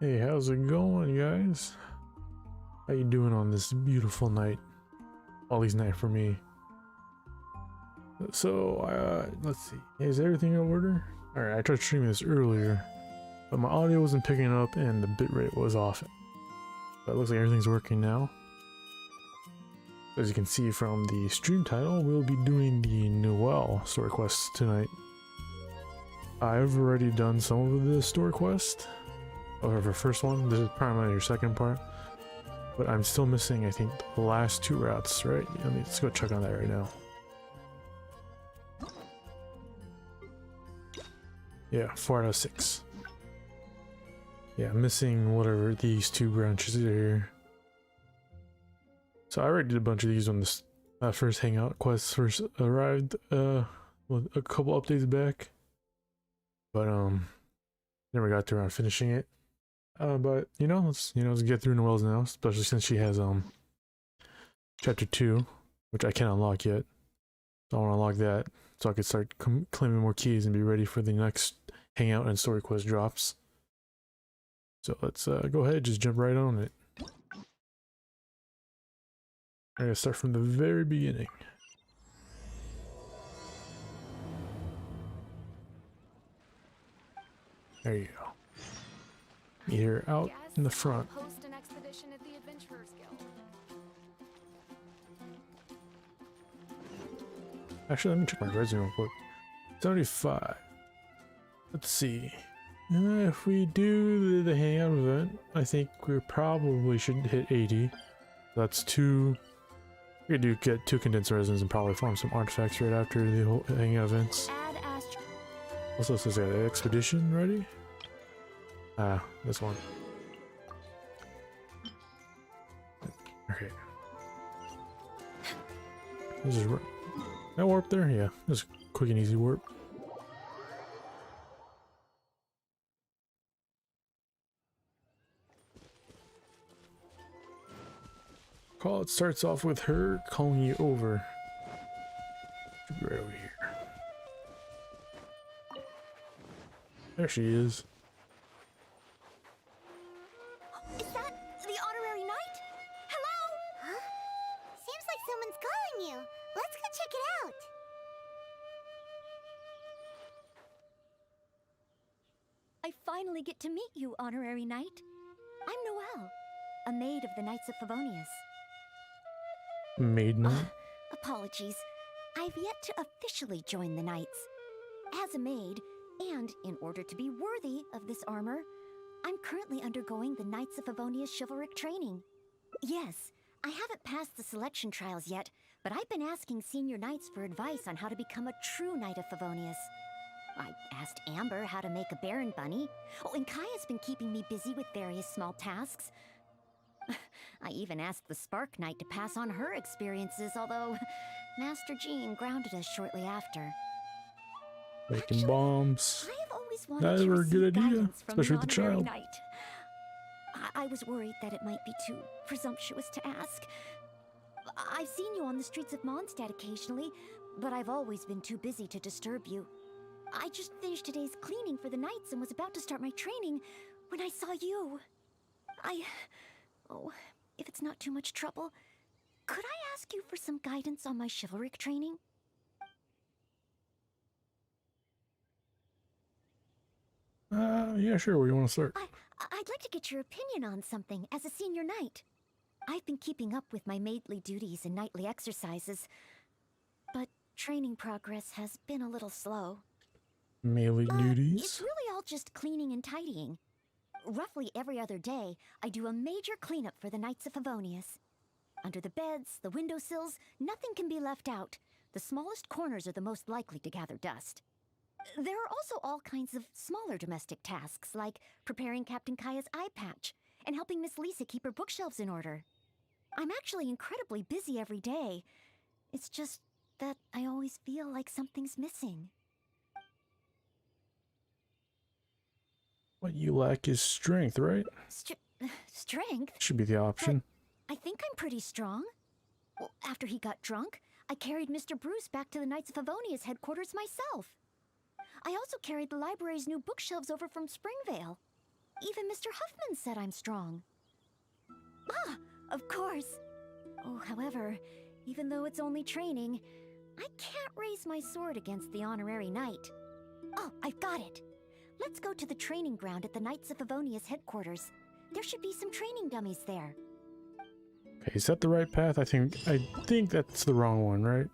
Hey, how's it going, guys? How you doing on this beautiful night? All these night for me. So, let's see. Is everything in order? Alright, I tried streaming this earlier, but my audio wasn't picking up and the bitrate was off. But it looks like everything's working now. As you can see from the stream title, we'll be doing the Noelle story quest tonight. I've already done some of the story quest. Or the first one. This is probably your second part. But I'm still missing, I think, the last two routes, right? Let's go check on that right now. Yeah, 4 out of 6. Yeah, I'm missing whatever these two branches are here. So I already did a bunch of these when this first hangout quest first arrived a couple updates back. But never got to around finishing it. But let's get through Noelle's now, especially since she has chapter 2, which I can't unlock yet. So I want to unlock that so I could start claiming more keys and be ready for the next hangout and story quest drops. So let's go ahead, just jump right on it. I'm gonna start from the very beginning. There you go. Here out in the front. Actually, let me check my resume real quick. 75. Let's see. If we do the hangout event, I think we probably should hit 80. That's 2. We could get 2 condensed resins and probably farm some artifacts right after the whole hangout events. Also says I got an expedition ready. Ah, this one. Okay. This is that warp there? Yeah, just quick and easy warp. Call it starts off with her calling you over. Should be right over here. There she is. Is that the honorary knight? Hello? Huh? Seems like someone's calling you. Let's go check it out. I finally get to meet you, honorary knight. I'm Noelle, a maid of the Knights of Favonius. Maid knight? Apologies. I've yet to officially join the Knights. As a maid, and in order to be worthy of this armor, I'm currently undergoing the Knights of Favonius chivalric training. Yes, I haven't passed the selection trials yet, but I've been asking senior knights for advice on how to become a true Knight of Favonius. I asked Amber how to make a Baron bunny. Oh, and Kaya's been keeping me busy with various small tasks. I even asked the Spark Knight to pass on her experiences, although Master Jean grounded us shortly after. Making bombs. I have always wanted to Never a receive good idea, guidance from especially an with the honorary child. knight. I was worried that it might be too presumptuous to ask. I've seen you on the streets of Mondstadt occasionally, but I've always been too busy to disturb you. I just finished today's cleaning for the Knights and was about to start my training when I saw you. Oh, if it's not too much trouble, could I ask you for some guidance on my chivalric training? Yeah, sure. Where do you want to start? I'd like to get your opinion on something as a senior knight. I've been keeping up with my maidly duties and nightly exercises, but training progress has been a little slow. Melee duties? It's really all just cleaning and tidying. Roughly every other day, I do a major cleanup for the Knights of Favonius. Under the beds, the windowsills, nothing can be left out. The smallest corners are the most likely to gather dust. There are also all kinds of smaller domestic tasks, like preparing Captain Kaya's eye patch and helping Miss Lisa keep her bookshelves in order. I'm actually incredibly busy every day. It's just that I always feel like something's missing. What you lack is strength, right? Strength? Should be the option. I think I'm pretty strong. Well, after he got drunk, I carried Mr. Bruce back to the Knights of Favonius headquarters myself. I also carried the library's new bookshelves over from Springvale. Even Mr. Huffman said I'm strong. Ah, of course. Oh, however, even though it's only training, I can't raise my sword against the honorary knight. Oh, I've got it. Let's go to the training ground at the Knights of Favonius headquarters. There should be some training dummies there. Okay, is that the right path? I think that's the wrong one, right?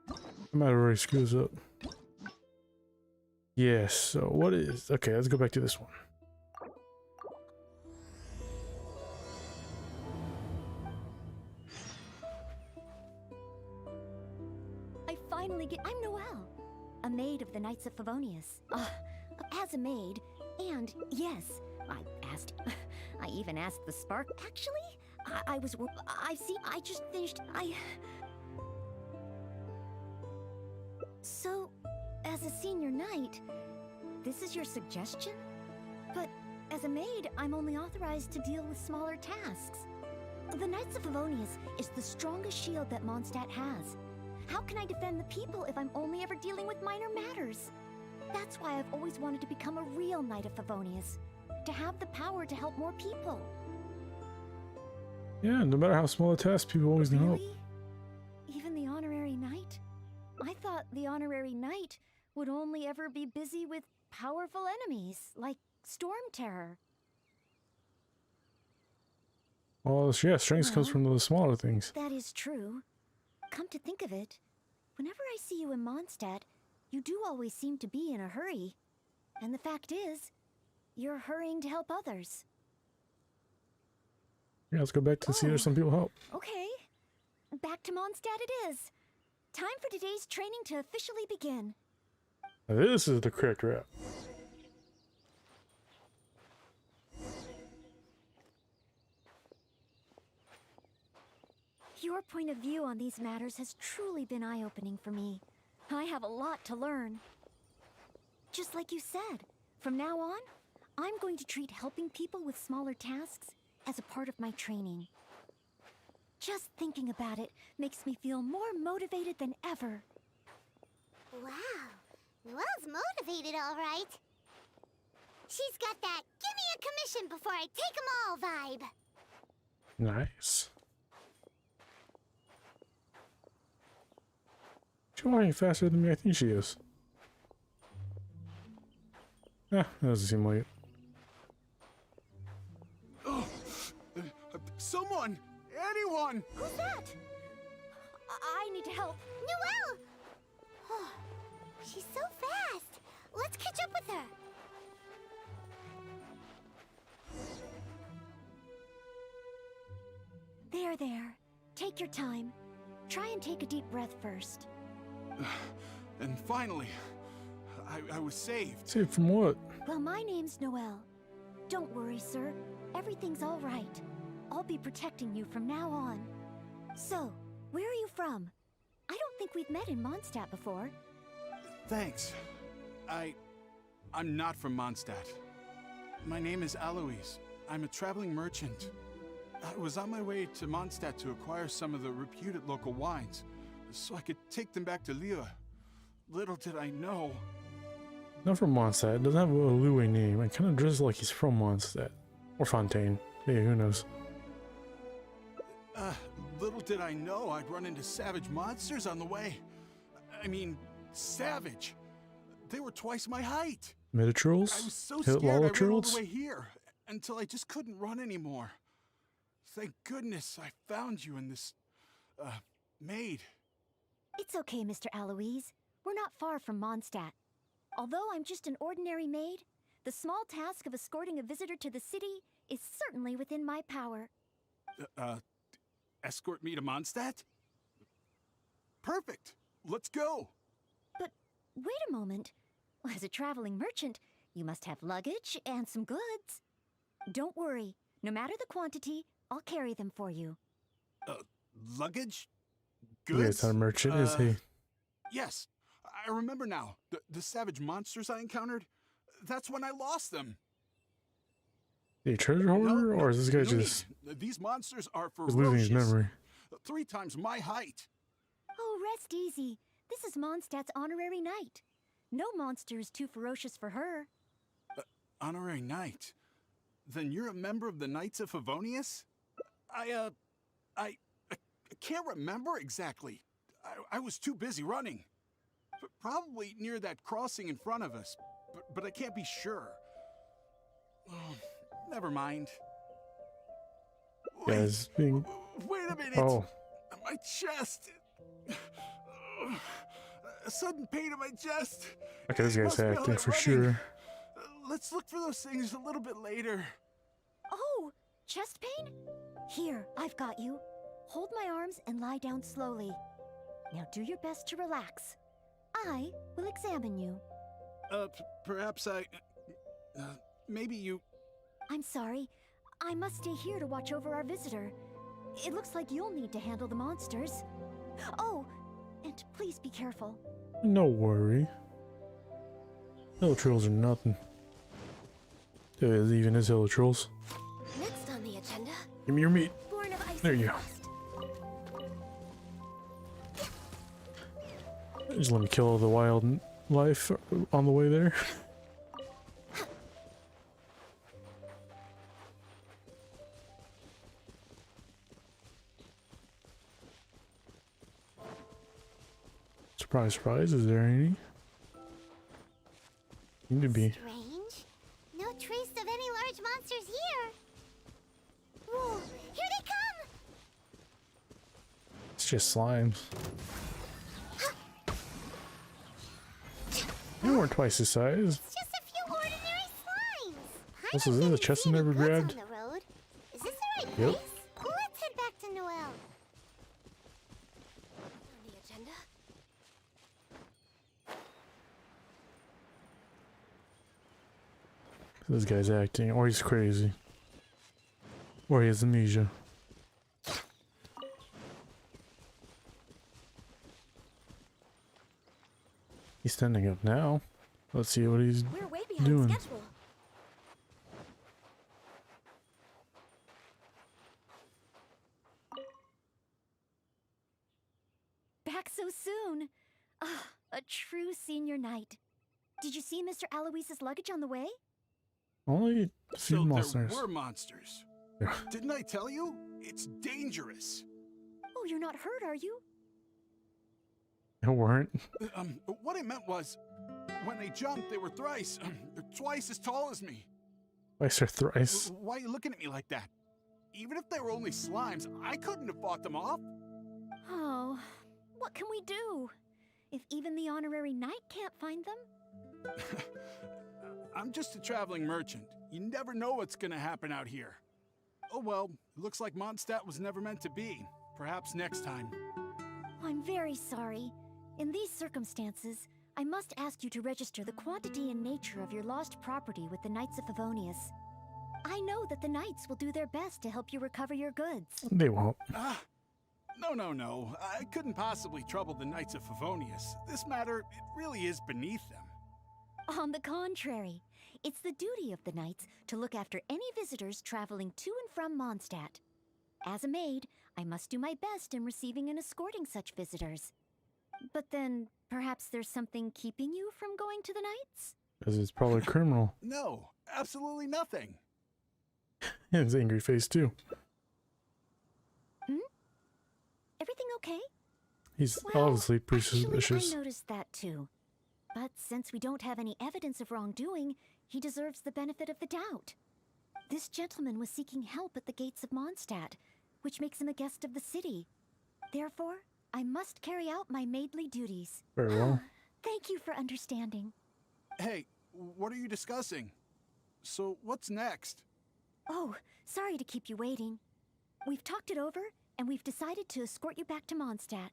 I might have already screwed this up. Yes, so what is... Okay, let's go back to this one. I finally get... I'm Noelle, a maid of the Knights of Favonius. As a maid, and yes, I even asked the Spark... Actually, I just finished... So, as a senior knight, this is your suggestion? But as a maid, I'm only authorized to deal with smaller tasks. The Knights of Favonius is the strongest shield that Mondstadt has. How can I defend the people if I'm only ever dealing with minor matters? That's why I've always wanted to become a real Knight of Favonius, to have the power to help more people. Yeah, no matter how small a task, people always need help. Really? Even the honorary knight? I thought the honorary knight would only ever be busy with powerful enemies, like Storm Terror. Well, yeah, strength comes from the smaller things. That is true. Come to think of it, whenever I see you in Mondstadt, you do always seem to be in a hurry. And the fact is, you're hurrying to help others. Yeah, let's go back to see if some people help. Okay. Back to Mondstadt it is. Time for today's training to officially begin. Now, this is the correct route. Your point of view on these matters has truly been eye-opening for me. I have a lot to learn. Just like you said, from now on, I'm going to treat helping people with smaller tasks as a part of my training. Just thinking about it makes me feel more motivated than ever. Wow, Noelle's motivated, all right. She's got that "give me a commission before I take 'em all" vibe. Nice. She's walking faster than me, I think she is. That doesn't seem like it. Someone! Anyone! Who's that? I need to help. Noelle! Oh, she's so fast. Let's catch up with her. There. Take your time. Try and take a deep breath first. And finally, I was saved. Saved from what? Well, my name's Noelle. Don't worry, sir. Everything's all right. I'll be protecting you from now on. So, where are you from? I don't think we've met in Mondstadt before. Thanks. I'm not from Mondstadt. My name is Aloise. I'm a traveling merchant. I was on my way to Mondstadt to acquire some of the reputed local wines, so I could take them back to Lille. Little did I know. Not from Mondstadt. Doesn't have a Louis name. I kind of dresses like he's from Mondstadt. Or Fontaine. Yeah, who knows? Little did I know I'd run into savage monsters on the way. I mean, savage. They were twice my height. Metatrolls? I was so scared I ran all the Lolatrolls? way here, until I just couldn't run anymore. Thank goodness I found you in this, maid. It's okay, Mr. Aloise. We're not far from Mondstadt. Although I'm just an ordinary maid, the small task of escorting a visitor to the city is certainly within my power. Escort me to Mondstadt? Perfect. Let's go. But wait a moment. As a traveling merchant, you must have luggage and some goods. Don't worry. No matter the quantity, I'll carry them for you. Luggage? Yeah, Goods? it's not a merchant, is he? Yes. I remember now. The savage monsters I encountered, that's when I lost them. A treasure hoarder? Or is this guy no just need. These monsters are losing his ferocious. memory? 3 times my height. Oh, rest easy. This is Mondstadt's honorary knight. No monster is too ferocious for her. Honorary knight? Then you're a member of the Knights of Favonius? I can't remember exactly. I was too busy running. Probably near that crossing in front of us, but I can't be sure. Oh, never mind. Guys, being... Wait a minute! Oh, My chest! A sudden pain in my chest! okay, this It guy's must be all acting that for running. sure. Let's look for those things a little bit later. Oh, chest pain? Here, I've got you. Hold my arms and lie down slowly. Now do your best to relax. I will examine you. Perhaps I... maybe you... I'm sorry. I must stay here to watch over our visitor. It looks like you'll need to handle the monsters. Oh, and please be careful. No worry. Hello trolls are nothing. There even is hello trolls. Next on the agenda, Give me your meat. Born of Ice There you go. Frost. Just let me kill all the wildlife on the way there. Surprise, surprise, is there any? Seem to be. Strange. No trace of any large monsters here. Whoa, here they come! It's just slimes. They weren't twice the size. It's just a few ordinary slimes. Also, is this a chest I never grabbed? On the road. Is this the right Yep. place? Let's head back to Noelle. On the agenda? This guy's acting, or he's crazy. Or he has amnesia. He's standing up now. Let's see what he's We're way behind doing. schedule. Back so soon. Ah, a true senior night. Did you see Mr. Aloise's luggage on the way? only a few So monsters. there were monsters. Yeah. Didn't I tell you? It's dangerous. Oh, you're not hurt, are you? They weren't. What I meant was, when they jumped, they were twice as tall as me. Twice or thrice. Why are you looking at me like that? Even if they were only slimes, I couldn't have fought them off. Oh, what can we do? If even the honorary knight can't find them? I'm just a traveling merchant. You never know what's gonna happen out here. Oh well, looks like Mondstadt was never meant to be. Perhaps next time. I'm very sorry. In these circumstances, I must ask you to register the quantity and nature of your lost property with the Knights of Favonius. I know that the Knights will do their best to help you recover your goods. They won't. No. I couldn't possibly trouble the Knights of Favonius. This matter, it really is beneath them. On the contrary, it's the duty of the Knights to look after any visitors traveling to and from Mondstadt. As a maid, I must do my best in receiving and escorting such visitors. But then, perhaps there's something keeping you from going to the Knights? Because it's probably a criminal. No, absolutely nothing. And his angry face too. Everything okay? He's Well, obviously pretty actually, suspicious. I noticed that too. But since we don't have any evidence of wrongdoing, he deserves the benefit of the doubt. This gentleman was seeking help at the gates of Mondstadt, which makes him a guest of the city. Therefore, I must carry out my maidly duties. Very well. Thank you for understanding. Hey, what are you discussing? So, what's next? Oh, sorry to keep you waiting. We've talked it over, and we've decided to escort you back to Mondstadt.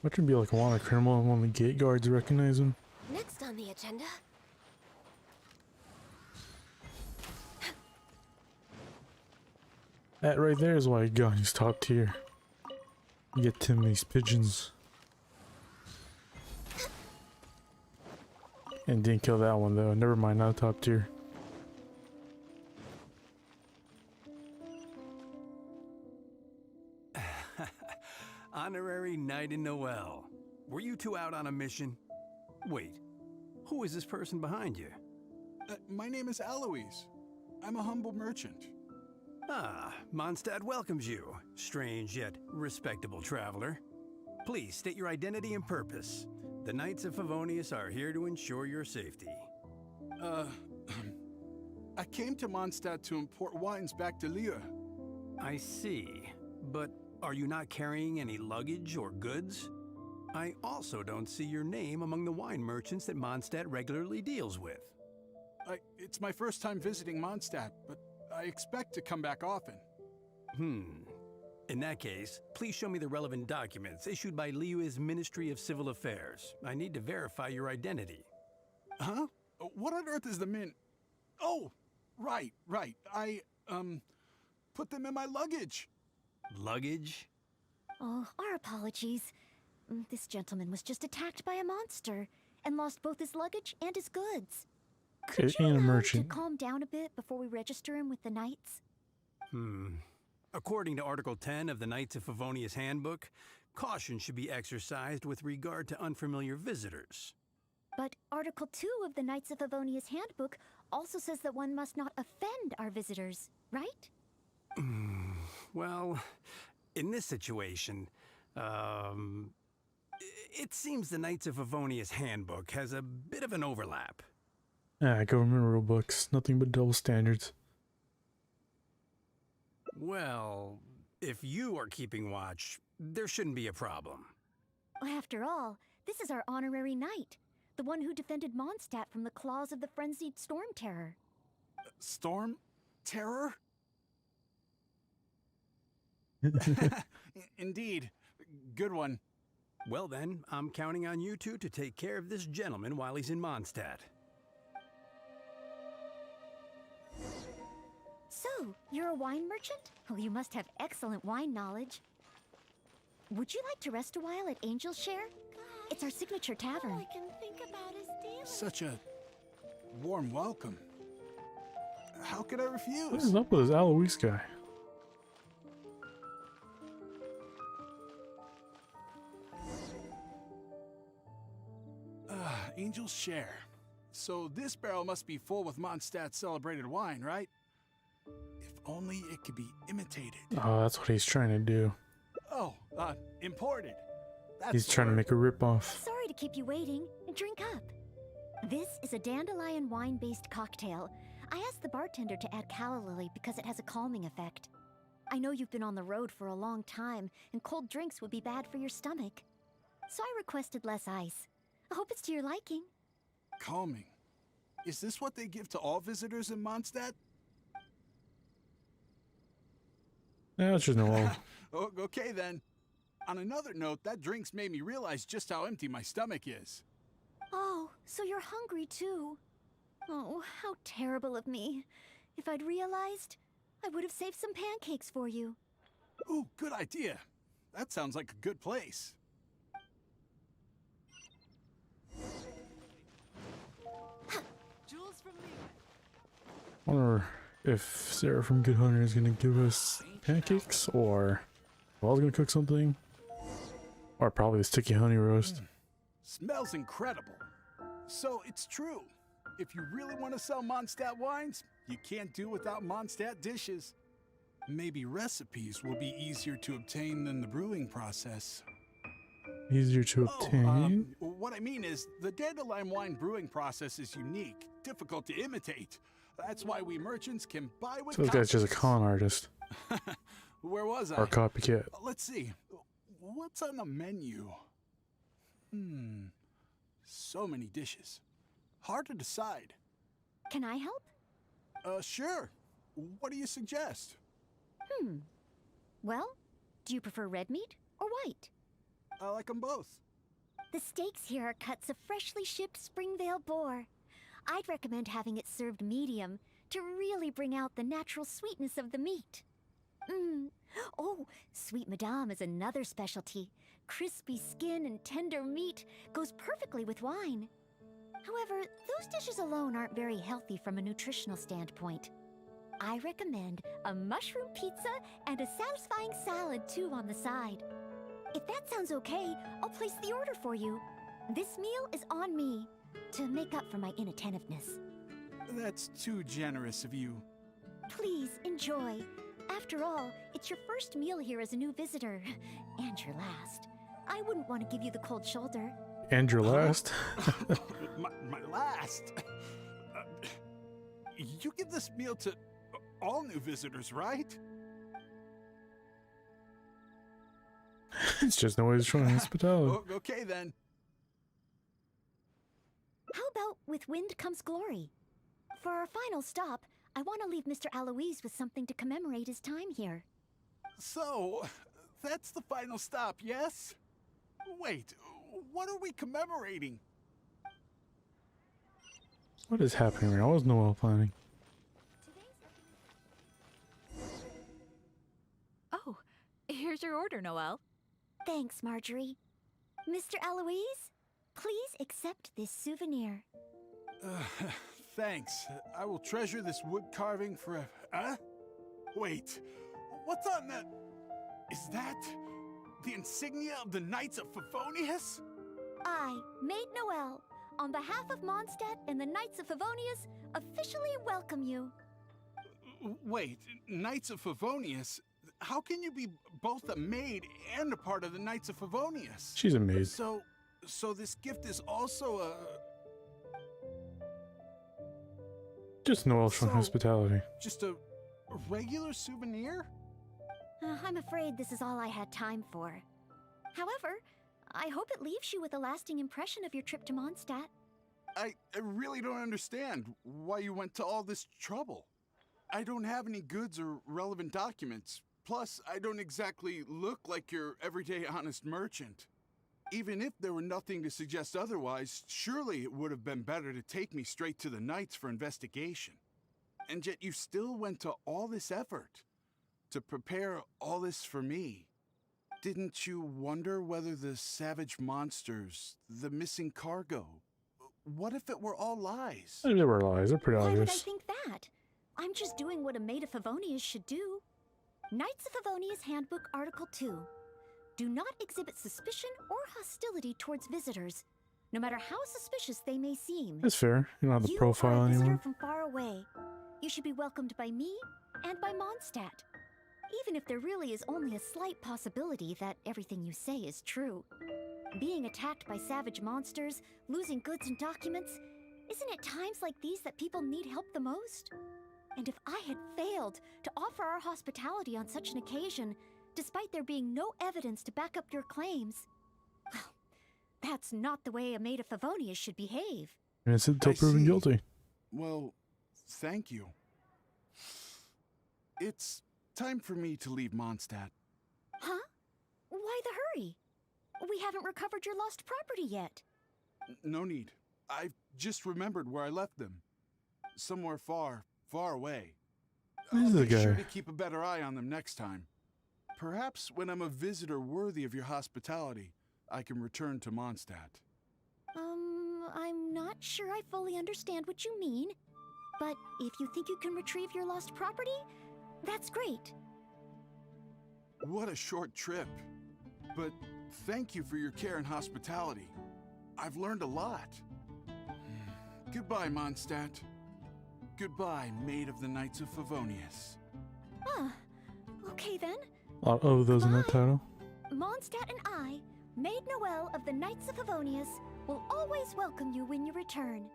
What should be like a wanted criminal and one of the gate guards recognize him? Next on the agenda, That right there is why he got his top tier. You get too many pigeons. And didn't kill that one though. Never mind, not top tier. Honorary Knight in Noelle. Were you two out on a mission? Wait, Who is this person behind you? My name is Alois. I'm a humble merchant. Ah, Mondstadt welcomes you, strange yet respectable traveler. Please state your identity and purpose. The Knights of Favonius are here to ensure your safety. I came to Mondstadt to import wines back to Lille. I see, but are you not carrying any luggage or goods? I also don't see your name among the wine merchants that Mondstadt regularly deals with. It's my first time visiting Mondstadt, but I expect to come back often. In that case, please show me the relevant documents issued by Liyue's Ministry of Civil Affairs. I need to verify your identity. Huh? What on earth is the min... Oh, right. I put them in my luggage. Luggage? Oh, our apologies. This gentleman was just attacked by a monster and lost both his luggage and his goods. Could you And a allow him to merchant. calm down a bit before we register him with the Knights? According to Article 10 of the Knights of Favonius Handbook, caution should be exercised with regard to unfamiliar visitors. But Article 2 of the Knights of Favonius Handbook also says that one must not offend our visitors, right? Well, in this situation, it seems the Knights of Favonius Handbook has a bit of an overlap. Government rule books. Nothing but double standards. Well, if you are keeping watch, there shouldn't be a problem. After all, this is our honorary knight, the one who defended Mondstadt from the claws of the frenzied storm terror. Storm? Terror? Indeed. Good one. Well then, I'm counting on you two to take care of this gentleman while he's in Mondstadt. So, you're a wine merchant? Well, you must have excellent wine knowledge. Would you like to rest a while at Angel's Share? It's our signature tavern. All I can think about is daily. Such a warm welcome. How could I What refuse? is up with this Alois guy? Angel's Share. So this barrel must be full with Mondstadt's celebrated wine, right? If only it could be imitated. Oh, that's what he's trying to do. Oh, imported. That's He's the trying to word. make a ripoff. Sorry to keep you waiting. Drink up. This is a dandelion wine-based cocktail. I asked the bartender to add calla lily because it has a calming effect. I know you've been on the road for a long time, and cold drinks would be bad for your stomach. So I requested less ice. I hope it's to your liking. Calming. Is this what they give to all visitors in Mondstadt? Yeah, it's just Noelle. Okay then. On another note, that drink's made me realize just how empty my stomach is. Oh, so you're hungry too. Oh, how terrible of me. If I'd realized, I would have saved some pancakes for you. Ooh, good idea. That sounds like a good place. Wonder if Sarah from Good Hunter is gonna give us pancakes, or Noelle's gonna cook something, or probably a sticky honey roast. Smells incredible. So it's true. If you really want to sell Mondstadt wines, you can't do without Mondstadt dishes. Maybe recipes will be easier to obtain than the brewing process. Easier to obtain. What I mean is, the dandelion wine brewing process is unique, difficult to imitate. That's why we merchants can buy with So this guy's just a con artist Where was I? or a copycat. Let's see. What's on the menu? So many dishes. Hard to decide. Can I help? Sure. What do you suggest? Well, do you prefer red meat or white? I like them both. The steaks here are cuts of freshly shipped Springvale boar. I'd recommend having it served medium to really bring out the natural sweetness of the meat. Oh, Sweet Madame is another specialty. Crispy skin and tender meat goes perfectly with wine. However, those dishes alone aren't very healthy from a nutritional standpoint. I recommend a mushroom pizza and a satisfying salad too on the side. If that sounds okay, I'll place the order for you. This meal is on me. to make up for my inattentiveness. That's too generous of you. Please enjoy. After all, it's your first meal here as a new visitor, and your last. I wouldn't want to give you the cold shoulder. And your last? my last? You give this meal to all new visitors, right? It's just Noelle's showing hospitality. Okay then. How about with wind comes glory? For our final stop, I want to leave Mr. Aloise with something to commemorate his time here. So, that's the final stop, yes? Wait, what are we commemorating? What is happening right now? What was Noelle planning? Oh, here's your order, Noelle. Thanks, Marjorie. Mr. Aloise, please accept this souvenir. Thanks. I will treasure this wood carving forever. Huh? Wait, what's on that? Is that the insignia of the Knights of Favonius? I, Maid Noelle, on behalf of Mondstadt and the Knights of Favonius, officially welcome you. Wait, Knights of Favonius? How can you be both a maid and a part of the Knights of Favonius? She's a maid. So this gift is also a... Just Noelle showing hospitality. Just a regular souvenir? I'm afraid this is all I had time for. However, I hope it leaves you with a lasting impression of your trip to Mondstadt. I really don't understand why you went to all this trouble. I don't have any goods or relevant documents. Plus, I don't exactly look like your everyday honest merchant. Even if there were nothing to suggest otherwise, surely it would have been better to take me straight to the Knights for investigation. And yet you still went to all this effort to prepare all this for me. Didn't you wonder whether the savage monsters, the missing cargo, what if it were all lies? They were lies. They're pretty Why would I obvious. think that? I'm just doing what a maid of Favonius should do. Knights of Favonius Handbook Article 2. Do not exhibit suspicion or hostility towards visitors, no matter how suspicious they may seem. That's fair. You don't have the You profile are a visitor anymore. from far away. You should be welcomed by me and by Mondstadt, even if there really is only a slight possibility that everything you say is true. Being attacked by savage monsters, losing goods and documents, isn't it times like these that people need help the most? And if I had failed to offer our hospitality on such an occasion, despite there being no evidence to back up your claims, well, that's not the way a maid of Favonius should behave. And it's until I proven see. guilty. Well, thank you. It's time for me to leave Mondstadt. Huh? Why the hurry? We haven't recovered your lost property yet. No need. I've just remembered where I left them. Somewhere far, far away. This I'll is the be sure guy. to keep a better eye on them next time. Perhaps when I'm a visitor worthy of your hospitality, I can return to Mondstadt. I'm not sure I fully understand what you mean. But if you think you can retrieve your lost property, that's great. What a short trip. But thank you for your care and hospitality. I've learned a lot. Goodbye, Mondstadt. Goodbye, Maid of the Knights of Favonius. Ah, okay then. A lot of those in that Bye. title. Mondstadt and I, Maid Noelle of the Knights of Favonius, will always welcome you when you return.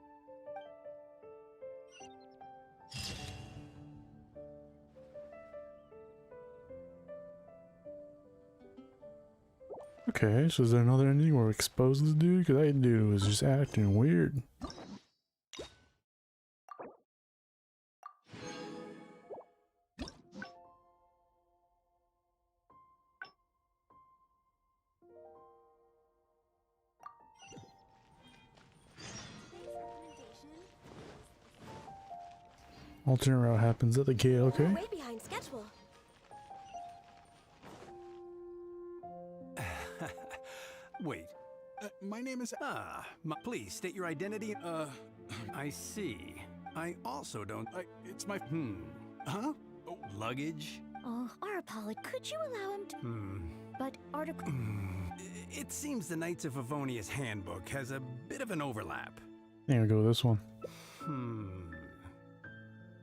Okay, so is there another ending where we expose this dude? Because that dude was just acting weird. Alternate route happens at the gate, okay? Way behind schedule. Wait. My name is... Please state your identity. I see. I also don't. It's my... Huh? Luggage? Oh, Arapolid, could you allow him to... But Article... It seems the Knights of Favonius handbook has a bit of an overlap. I'm gonna go with this one.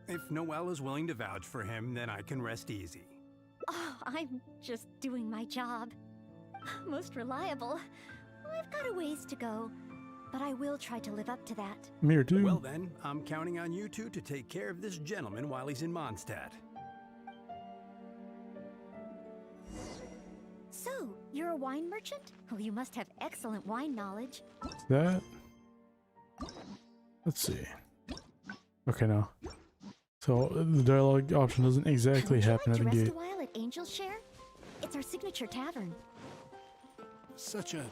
If Noelle is willing to vouch for him, then I can rest easy. Oh, I'm just doing my job. Most reliable. I've got a ways to go, but I will try to live up to that. Me or two. Well then, I'm counting on you two to take care of this gentleman while he's in Mondstadt. So, you're a wine merchant? Oh, you must have excellent wine knowledge. That. Let's see. Okay, now. So the dialogue option doesn't exactly Would you happen like at to the rest gate. a while at Angel's Share? It's our signature tavern. Such a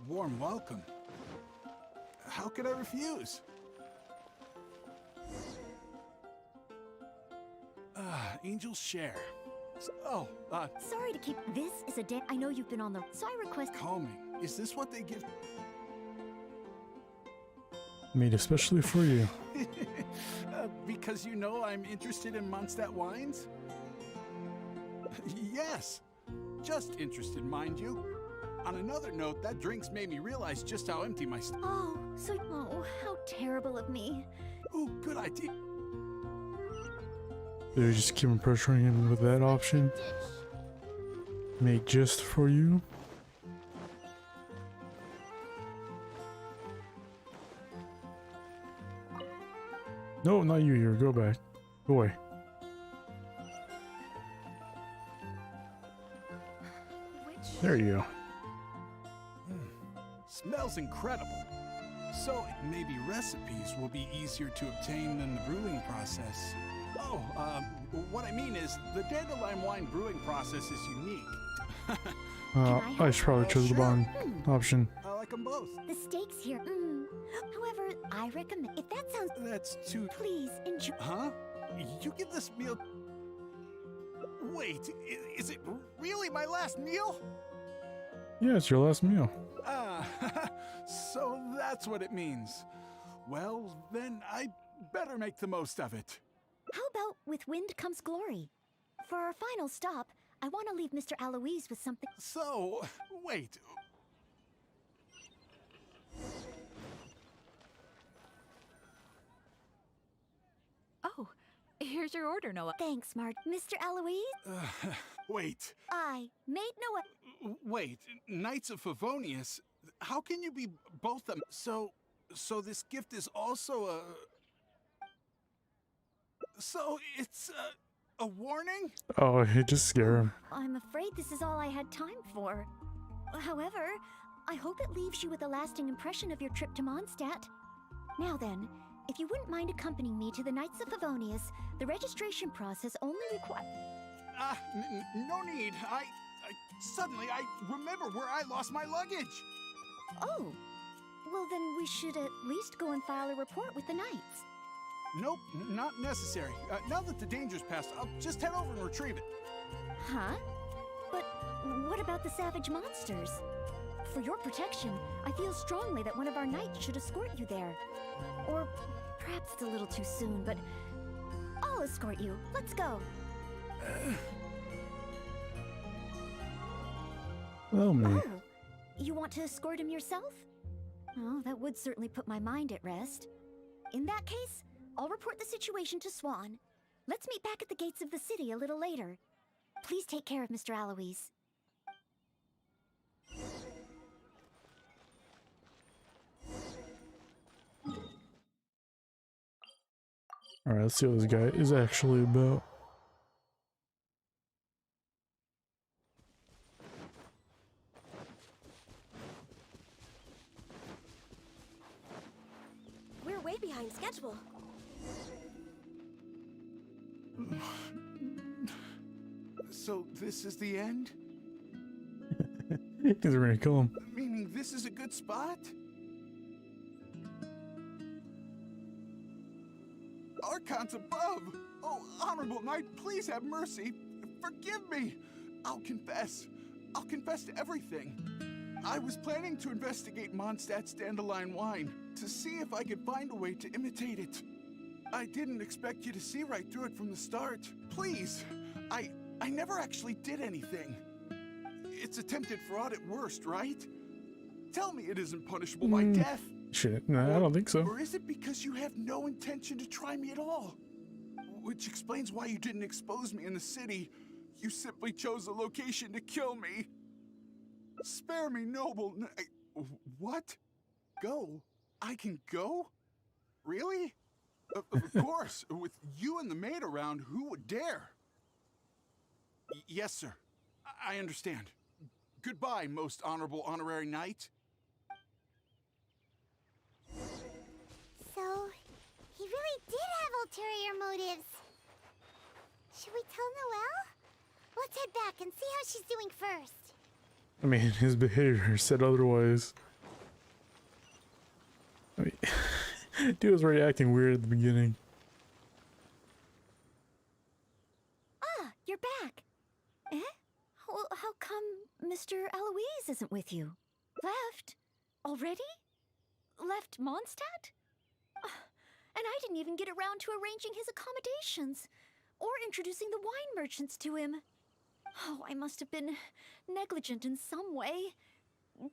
warm welcome. How could I refuse? Angel's Share. Oh, Sorry to keep this as a day. I know you've been on the. So I request. calming. Is this what they give? Made especially for you. Because you know I'm interested in Mondstadt wines? Yes. Just interested, mind you. On another note, that drink's made me realize just how empty my Oh, so. Oh, how terrible of me. Ooh, good idea. They just keep on pressuring him with that option. Made just for you. No, not you here. Go back. Go away. There you go. Smells incredible. So maybe recipes will be easier to obtain than the brewing process. Oh, what I mean is the dandelion wine brewing process is unique. I should probably choose the bond option. I like them both. The steaks here. However, I recommend. If that sounds. That's too... Please enjoy. Huh? You give this meal... Wait, is it really my last meal? Yeah, it's your last meal. Ah, so that's what it means. Well, then I better make the most of it. How about with wind comes glory? For our final stop, I want to leave Mr. Aloise with something. So, wait. Oh, here's your order, Noelle. Thanks, Mark. Mr. Aloise? Wait. I made no. Wait, Knights of Favonius? How can you be both them? So this gift is also a... So it's a warning? Oh, it just scare him. I'm afraid this is all I had time for. However, I hope it leaves you with a lasting impression of your trip to Mondstadt. Now then, if you wouldn't mind accompanying me to the Knights of Favonius, the registration process only requires... No need. Suddenly I remember where I lost my luggage. Oh, well then we should at least go and file a report with the Knights. Nope, not necessary. Now that the danger's passed, I'll just head over and retrieve it. Huh? But what about the savage monsters? For your protection, I feel strongly that one of our knights should escort you there. Or perhaps it's a little too soon, but I'll escort you. Let's go. Oh, me. Oh, you want to escort him yourself? Oh, that would certainly put my mind at rest. In that case, I'll report the situation to Swan. Let's meet back at the gates of the city a little later. Please take care of Mr. Aloise. Alright, let's see what this guy is actually about. We're way behind schedule. So this is the end? Because we're gonna kill him. Meaning this is a good spot? Archons above! Oh, honorable knight, please have mercy. Forgive me. I'll confess. I'll confess to everything. I was planning to investigate Mondstadt's dandelion wine to see if I could find a way to imitate it. I didn't expect you to see right through it from the start. Please, I never actually did anything. It's attempted fraud at worst, right? Tell me it isn't punishable by death. Shit, no, I don't think so. Or is it because you have no intention to try me at all? Which explains why you didn't expose me in the city. You simply chose a location to kill me. Spare me, Noble. What? Go? I can go? Really? Of course. With you and the maid around, who would dare? Yes, sir. I understand. Goodbye, most honorable honorary knight. So, he really did have ulterior motives. Should we tell Noelle? Let's head back and see how she's doing first. I mean, his behavior said otherwise. I mean, dude was already acting weird at the beginning. Ah, you're back. Eh? Well, how come Mr. Eloise isn't with you? Left? Already? Left Mondstadt? And I didn't even get around to arranging his accommodations or introducing the wine merchants to him. Oh, I must have been negligent in some way.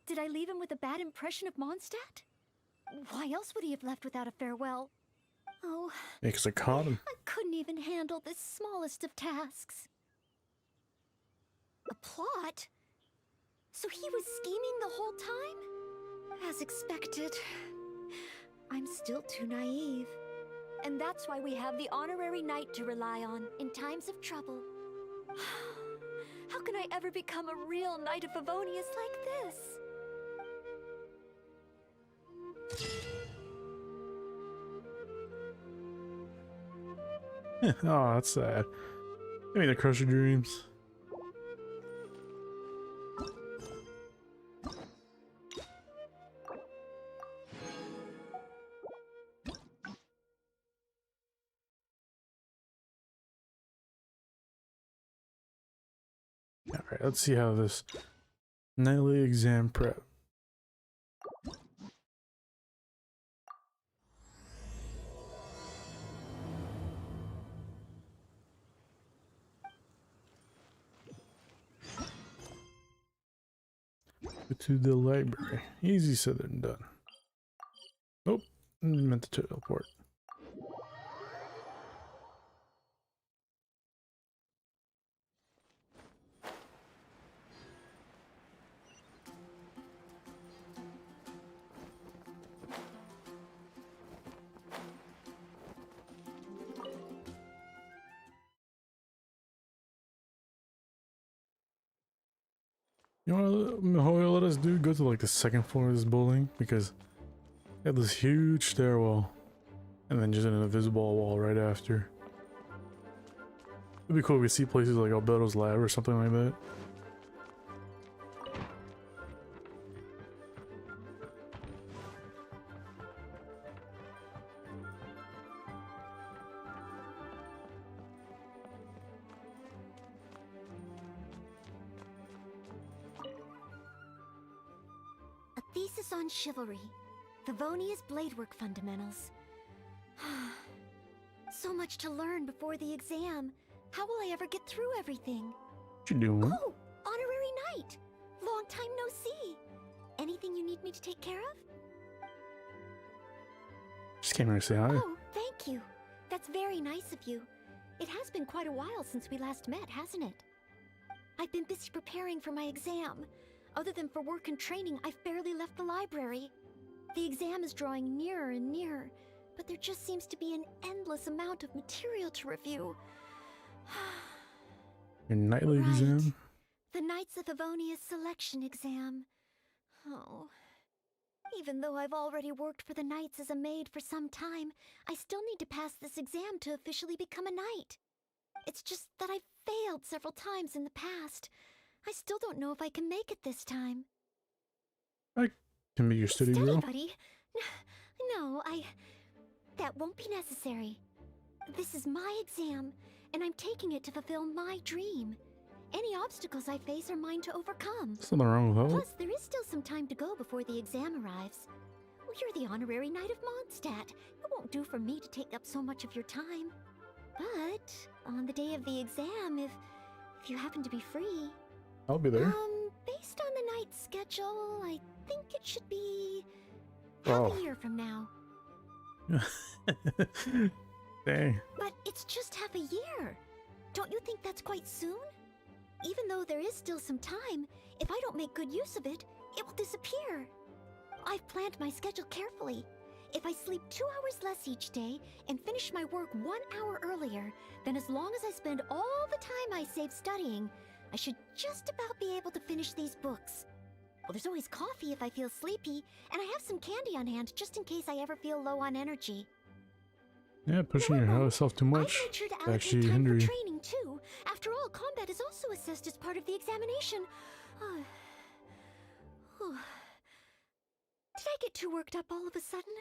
Did I leave him with a bad impression of Mondstadt? Why else would he have left without a farewell? Oh, Because I caught him. I couldn't even handle this smallest of tasks. A plot? So he was scheming the whole time? As expected. I'm still too naive. And that's why we have the honorary knight to rely on in times of trouble. How can I ever become a real knight of Favonius like this? Oh, that's sad. I mean, to crush your dreams. Alright, let's see how this nightly exam prep. Go to the library. Easy said and done. Nope, meant to teleport. You know what Noelle let us do? Go to like the second floor of this building because they have this huge stairwell and then just an invisible wall right after. It'd be cool if we see places like Alberto's lab or something like that. A thesis on chivalry. Favonia's bladework fundamentals. So much to learn before the exam. How will I ever get through everything? What you doing? Oh, honorary knight. Long time no see. Anything you need me to take care of? Just came here to say hi. Oh, thank you. That's very nice of you. It has been quite a while since we last met, hasn't it? I've been busy preparing for my exam. Other than for work and training, I've barely left the library. The exam is drawing nearer and nearer, but there just seems to be an endless amount of material to review. Your nightly Right. exam? The Knights of Favonia's selection exam. Oh. Even though I've already worked for the Knights as a maid for some time, I still need to pass this exam to officially become a knight. It's just that I've failed several times in the past. I still don't know if I can make it this time. I can be your study Steady, girl. buddy. No, that won't be necessary. This is my exam, and I'm taking it to fulfill my dream. Any obstacles I face are mine to overcome. There's nothing wrong with that. Plus, there is still some time to go before the exam arrives. Well, you're the honorary knight of Mondstadt. It won't do for me to take up so much of your time. But on the day of the exam, if you happen to be free, I'll be there. based on the night's schedule, I think it should be Half Oh. a year from now. Dang. But it's just half a year. Don't you think that's quite soon? Even though there is still some time, if I don't make good use of it, it will disappear. I've planned my schedule carefully. If I sleep 2 hours less each day and finish my work 1 hour earlier, then as long as I spend all the time I save studying, I should just about be able to finish these books. Well, there's always coffee if I feel sleepy, and I have some candy on hand just in case I ever feel low on energy. Yeah, pushing yourself too much I've made sure to can allocate actually time hinder for you. training too. After all, combat is also assessed as part of the examination. Did I get too worked up all of a sudden?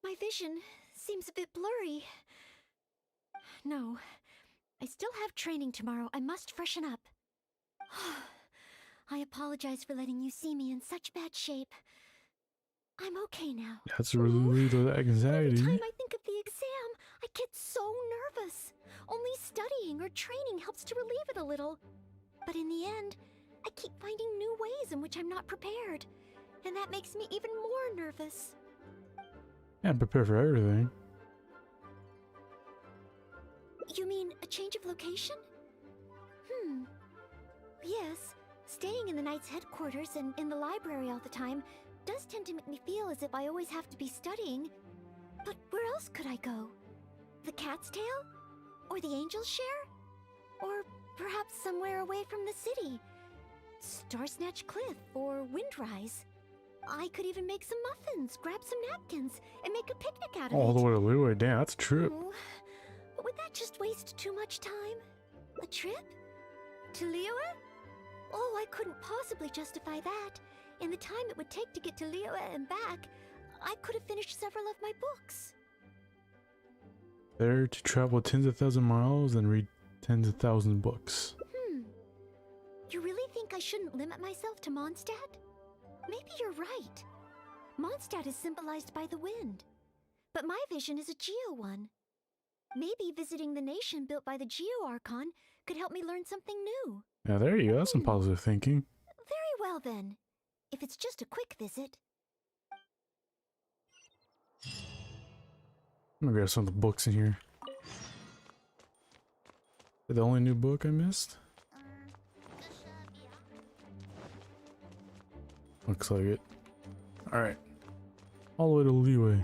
My vision seems a bit blurry. No, I still have training tomorrow. I must freshen up. I apologize for letting you see me in such bad shape. I'm okay now. That's really the Every anxiety. time I think of the exam, I get so nervous. Only studying or training helps to relieve it a little. But in the end, I keep finding new ways in which I'm not prepared. And that makes me even more nervous. Can't prepare for everything. You mean a change of location? Yes, staying in the Knight's headquarters and in the library all the time does tend to make me feel as if I always have to be studying. But where else could I go? The Cat's Tail? Or the Angel's Share? Or perhaps somewhere away from the city? Starsnatch Cliff or Windrise? I could even make some muffins, grab some napkins, and make a picnic out of All it. the way to Leeway. Damn, that's a trip. Oh, but would that just waste too much time? A trip? To Liyue? Oh, I couldn't possibly justify that. In the time it would take to get to Liyue and back, I could have finished several of my books. There to travel tens of thousands of miles and read tens of thousands of books. You really think I shouldn't limit myself to Mondstadt? Maybe you're right. Mondstadt is symbolized by the wind. But my vision is a Geo one. Maybe visiting the nation built by the Geo Archon could help me learn something new. Yeah, there you go. That's some positive thinking. Very well then. If it's just a quick visit. I'm gonna grab some of the books in here. The only new book I missed? Looks like it. Alright. All the way to Leeway.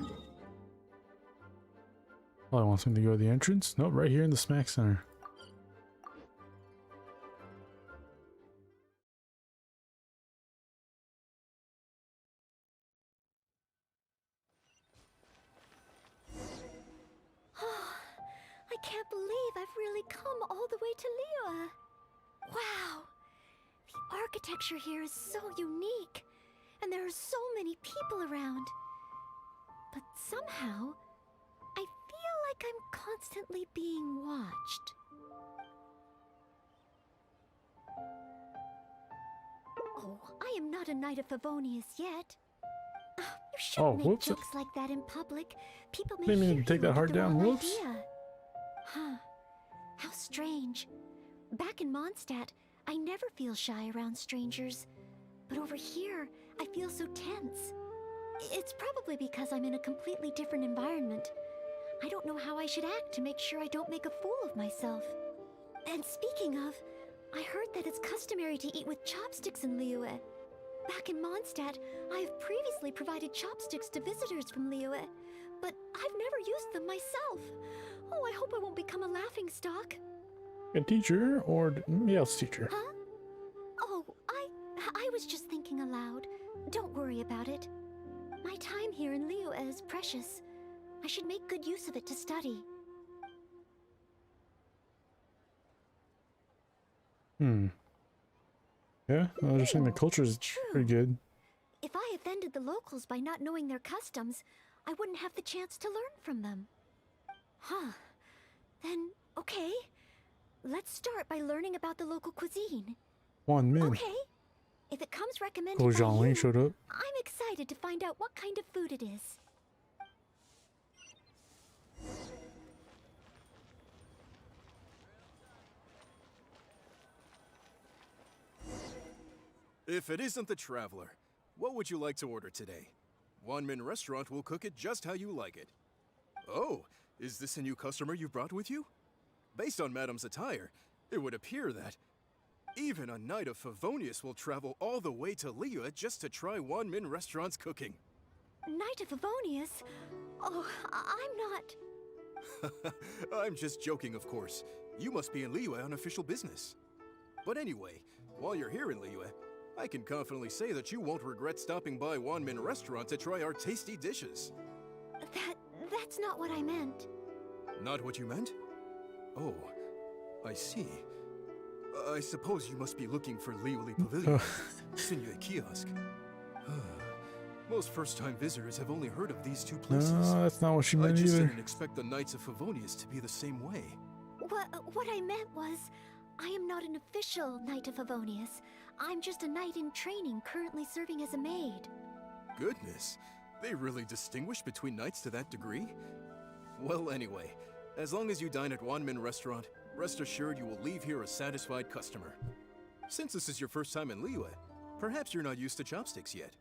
Oh, I want something to go to the entrance? Nope, right here in the smack center. I can't believe I've really come all the way to Liyue. Wow! The architecture here is so unique, and there are so many people around. But somehow, I feel like I'm constantly being watched. Oh, I am not a Knight of Favonius yet. You shouldn't make whoops. jokes like that in public. People may Didn't mean hear to take you that and hard get the down. wrong Whoops. idea. Huh. How strange. Back in Mondstadt, I never feel shy around strangers. But over here, I feel so tense. It's probably because I'm in a completely different environment. I don't know how I should act to make sure I don't make a fool of myself. And speaking of, I heard that it's customary to eat with chopsticks in Liyue. Back in Mondstadt, I have previously provided chopsticks to visitors from Liyue, but I've never used them myself. Oh, I hope I won't become a laughingstock. A teacher or else teacher? Huh? Oh, I was just thinking aloud. Don't worry about it. My time here in Liyue is precious. I should make good use of it to study. Yeah, I was just saying the culture is True. pretty good. If I offended the locals by not knowing their customs, I wouldn't have the chance to learn from them. Huh. Then, okay. Let's start by learning about the local cuisine. 1 minute. Okay. If it comes recommended Oh, by Jean Ling you, showed up. I'm excited to find out what kind of food it is. If it isn't the Traveler, what would you like to order today? Wanmin Restaurant will cook it just how you like it. Oh, is this a new customer you've brought with you? Based on Madame's attire, it would appear that even a Knight of Favonius will travel all the way to Liyue just to try Wanmin Restaurant's cooking. Knight of Favonius? Oh, I'm not... I'm just joking, of course. You must be in Liyue on official business. But anyway, while you're here in Liyue, I can confidently say that you won't regret stopping by Wanmin Restaurant to try our tasty dishes. That's not what I meant. Not what you meant? Oh, I see. I suppose you must be looking for Liyue Pavilion, Sinué Kiosk. Most first-time visitors have only heard of these two places. No, that's not what she meant I just either. didn't expect the Knights of Favonius to be the same way. What I meant was, I am not an official Knight of Favonius. I'm just a knight in training, currently serving as a maid. Goodness, they really distinguish between knights to that degree? Well, anyway, as long as you dine at Wanmin Restaurant, rest assured you will leave here a satisfied customer. Since this is your first time in Liyue, perhaps you're not used to chopsticks yet.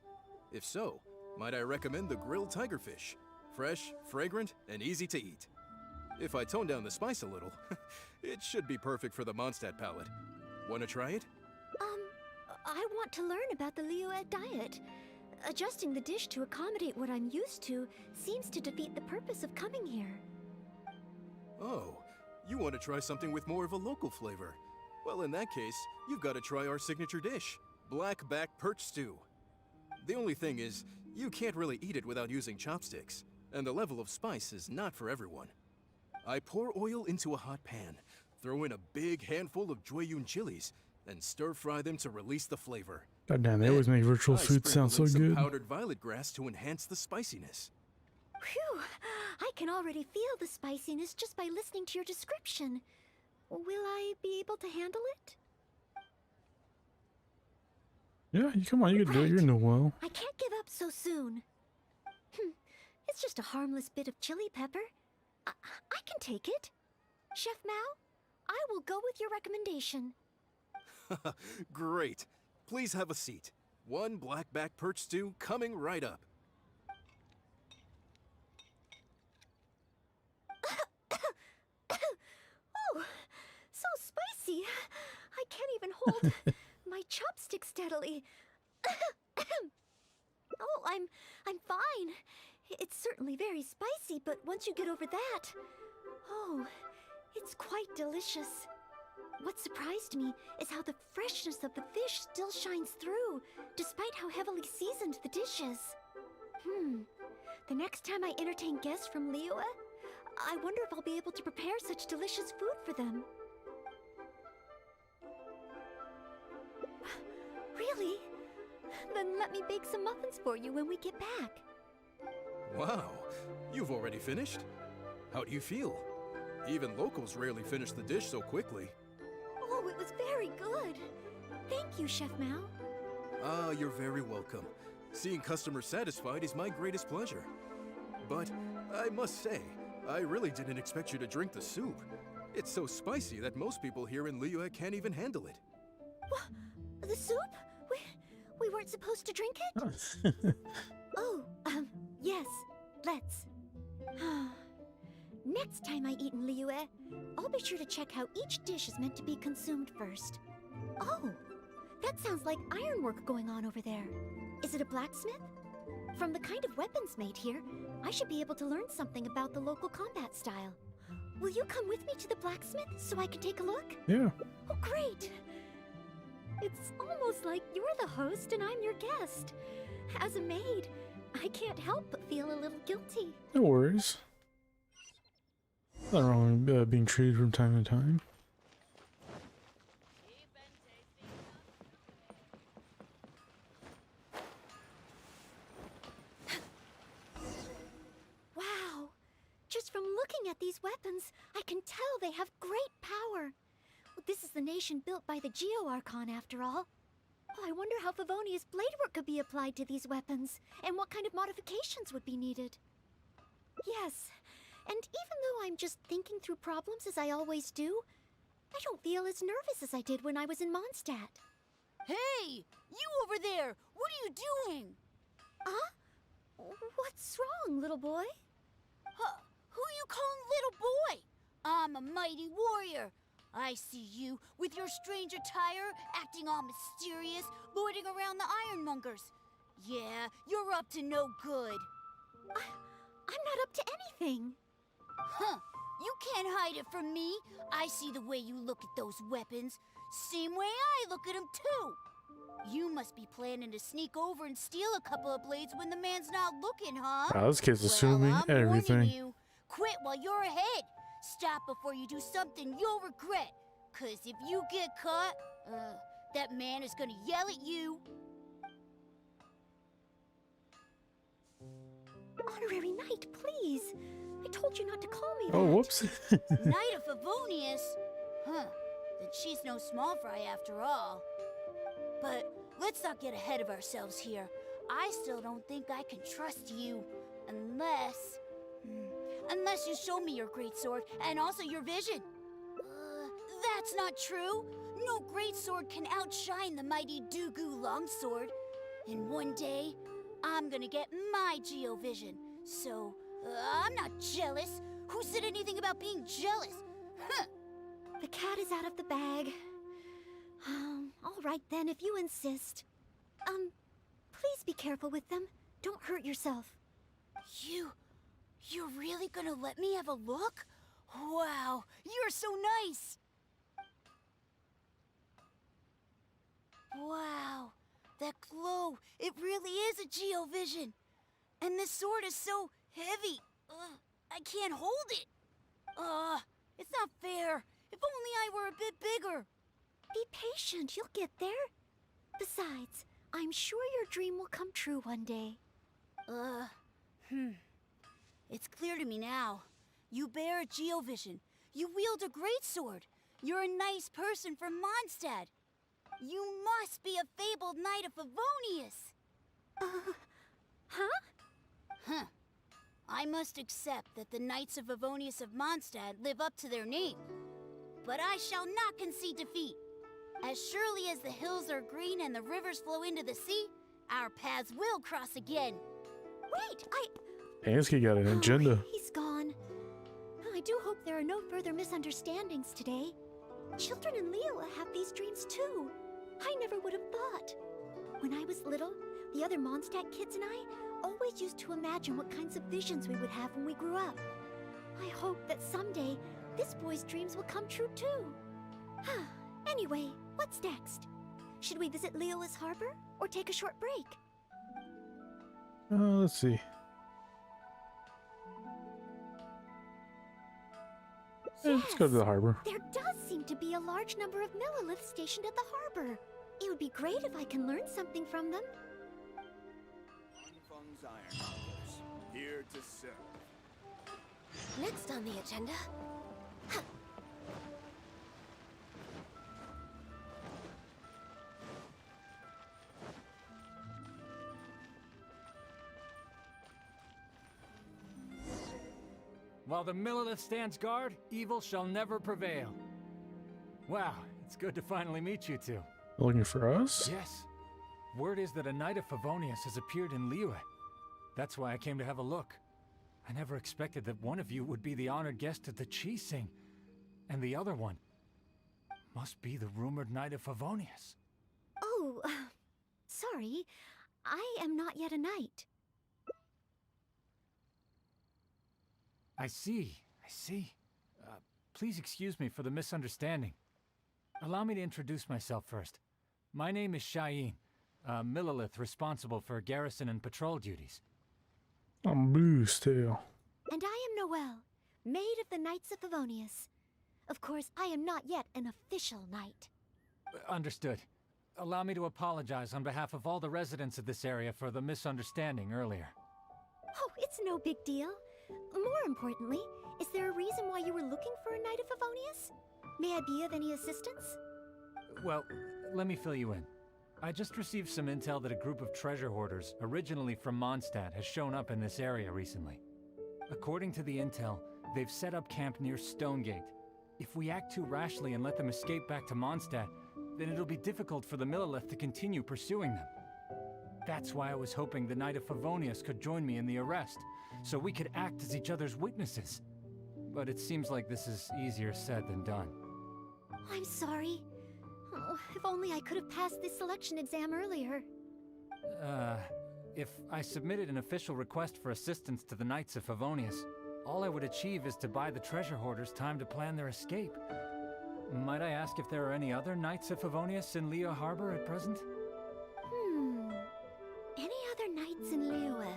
If so, might I recommend the grilled tigerfish? Fresh, fragrant, and easy to eat. If I tone down the spice a little, it should be perfect for the Mondstadt palate. Wanna try it? I want to learn about the Liyue diet. Adjusting the dish to accommodate what I'm used to seems to defeat the purpose of coming here. Oh, you want to try something with more of a local flavor? Well, in that case, you've got to try our signature dish, black back perch stew. The only thing is, you can't really eat it without using chopsticks, and the level of spice is not for everyone. I pour oil into a hot pan, throw in a big handful of Jueyun chilies, and stir-fry them to release the flavor. God damn, they always make virtual food sound so some good. powdered violet grass to enhance the spiciness. Phew! I can already feel the spiciness just by listening to your description. Will I be able to handle it? Yeah, come on, you can do it. You're Noelle. I can't give up so soon. It's just a harmless bit of chili pepper. I can take it. Chef Mao, I will go with your recommendation. Great. Please have a seat. One blackback perch stew coming right up. Oh, so spicy. I can't even hold my chopstick steadily. Oh, I'm fine. It's certainly very spicy, but once you get over that, oh, it's quite delicious. What surprised me is how the freshness of the fish still shines through, despite how heavily seasoned the dish is. The next time I entertain guests from Liyue, I wonder if I'll be able to prepare such delicious food for them. Really? Then let me bake some muffins for you when we get back. Wow, you've already finished? How do you feel? Even locals rarely finish the dish so quickly. Oh, it was very good. Thank you, Chef Mao. Ah, you're very welcome. Seeing customers satisfied is my greatest pleasure. But I must say, I really didn't expect you to drink the soup. It's so spicy that most people here in Liyue can't even handle it. What? The soup? We weren't supposed to drink it? Oh, yes, let's. Next time I eat in Liyue, I'll be sure to check how each dish is meant to be consumed first. Oh, that sounds like ironwork going on over there. Is it a blacksmith? From the kind of weapons made here, I should be able to learn something about the local combat style. Will you come with me to the blacksmith so I can take a look? Yeah. Oh, great! It's almost like you're the host and I'm your guest. As a maid, I can't help but feel a little guilty. No worries. Nothing wrong with being treated from time to time. Wow! Just from looking at these weapons, I can tell they have great power. This is the nation built by the Geo-Archon, after all. Oh, I wonder how Favonius blade work could be applied to these weapons, and what kind of modifications would be needed. Yes, and even though I'm just thinking through problems as I always do, I don't feel as nervous as I did when I was in Mondstadt. Hey! You over there! What are you doing? Huh? What's wrong, little boy? Huh, who you calling little boy? I'm a mighty warrior. I see you with your strange attire, acting all mysterious, lording around the ironmongers. Yeah, you're up to no good. I'm not up to anything. Huh, you can't hide it from me. I see the way you look at those weapons. Same way I look at them too. You must be planning to sneak over and steal a couple of blades when the man's not looking, huh? Wow, this kid's assuming I'm everything. warning you. Quit while you're ahead. Stop before you do something you'll regret. 'Cause if you get caught, that man is gonna yell at you. Honorary knight, please. I told you not to call me that. Oh, whoops. Knight of Favonius? Huh, then she's no small fry after all. But let's not get ahead of ourselves here. I still don't think I can trust you. Unless you show me your greatsword and also your vision. That's not true. No greatsword can outshine the mighty Dugu longsword. And one day, I'm gonna get my geovision. So, I'm not jealous. Who said anything about being jealous? Huh. The cat is out of the bag. All right then, if you insist. Please be careful with them. Don't hurt yourself. You're really gonna let me have a look? Wow, you're so nice! Wow, that glow, it really is a geovision. And this sword is so heavy. I can't hold it. It's not fair. If only I were a bit bigger. Be patient, you'll get there. Besides, I'm sure your dream will come true one day. It's clear to me now. You bear a geovision. You wield a greatsword. You're a nice person from Mondstadt. You must be a fabled knight of Favonius. Huh? I must accept that the Knights of Favonius of Mondstadt live up to their name. But I shall not concede defeat. As surely as the hills are green and the rivers flow into the sea, our paths will cross again. Wait, Dang, this kid got an agenda. He's gone. I do hope there are no further misunderstandings today. Children in Liyue have these dreams too. I never would have thought. When I was little, the other Mondstadt kids and I always used to imagine what kinds of visions we would have when we grew up. I hope that someday this boy's dreams will come true too. Anyway, what's next? Should we visit Liyue's harbor or take a short break? Let's see. Let's go to the harbor. There does seem to be a large number of Milliliths stationed at the harbor. It would be great if I can learn something from them. Feng's Ironmongers, here to serve. Next on the agenda. While the Millilith stands guard, evil shall never prevail. Wow, it's good to finally meet you two. Looking for us? Yes. Word is that a Knight of Favonius has appeared in Liyue. That's why I came to have a look. I never expected that one of you would be the honored guest at the Chi-Sing. And the other one must be the rumored Knight of Favonius. Oh, sorry. I am not yet a knight. I see. Please excuse me for the misunderstanding. Allow me to introduce myself first. My name is Cheyenne, a Millilith responsible for garrison and patrol duties. I'm Blue's Tail. And I am Noelle, maid of the Knights of Favonius. Of course, I am not yet an official knight. Understood. Allow me to apologize on behalf of all the residents of this area for the misunderstanding earlier. Oh, it's no big deal. More importantly, is there a reason why you were looking for a Knight of Favonius? May I be of any assistance? Well, let me fill you in. I just received some intel that a group of treasure hoarders, originally from Mondstadt, has shown up in this area recently. According to the intel, they've set up camp near Stonegate. If we act too rashly and let them escape back to Mondstadt, then it'll be difficult for the Millilith to continue pursuing them. That's why I was hoping the Knight of Favonius could join me in the arrest, so we could act as each other's witnesses. But it seems like this is easier said than done. I'm sorry. Oh, if only I could have passed this selection exam earlier. If I submitted an official request for assistance to the Knights of Favonius, all I would achieve is to buy the treasure hoarders time to plan their escape. Might I ask if there are any other Knights of Favonius in Liyue Harbor at present? Any other knights in Liyue?